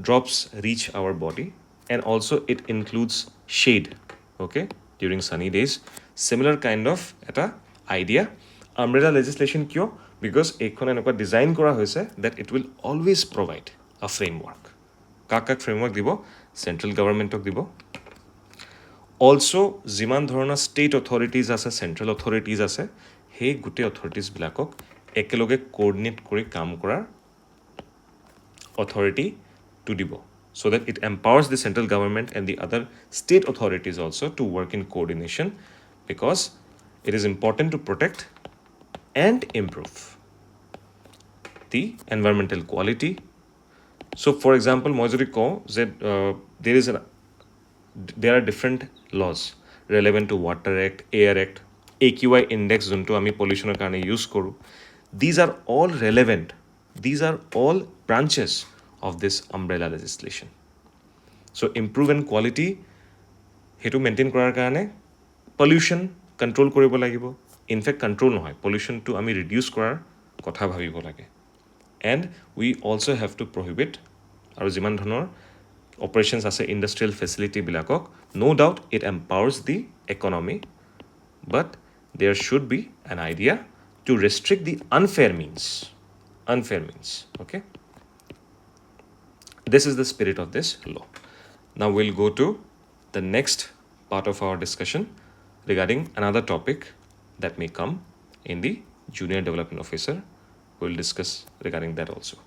drops reach our body, and also it includes shade, okay, during sunny days. Similar kind of eta idea. Umbrella legislation kyo? Because ekhon enokwa design kora hoise that it will always provide a framework. Kak framework dibo? Central government ok dibo. Also, jiman dhorona state authorities ase, central authorities ase, he gute authorities bilakok ekeloge coordinate kori kam korar authority to dibo, so that it empowers the central government and the other state authorities also to work in coordination, because it is important to protect and improve the environmental quality. So for example, moi jodi ko that there are different laws relevant to Water Act, Air Act, AQI index junto ami pollution karone use koru. These are all relevant. These are all branches of this umbrella legislation. So improve and quality hetu maintain korar karone pollution control koribo lagibo. In fact, control nohoy, pollution to ami reduce korar kotha bhabibo lage. And we also have to prohibit aru jiman dhonor operations ase industrial facility bilakok. No doubt it empowers the economy, but there should be an idea to restrict the unfair means. Unfair means, okay? This is the spirit of this law. Now we'll go to the next part of our discussion regarding another topic that may come in the Junior Development Officer. We'll discuss regarding that also.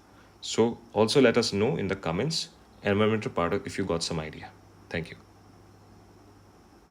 So also let us know in the comments, environmental part if you got some idea. Thank you.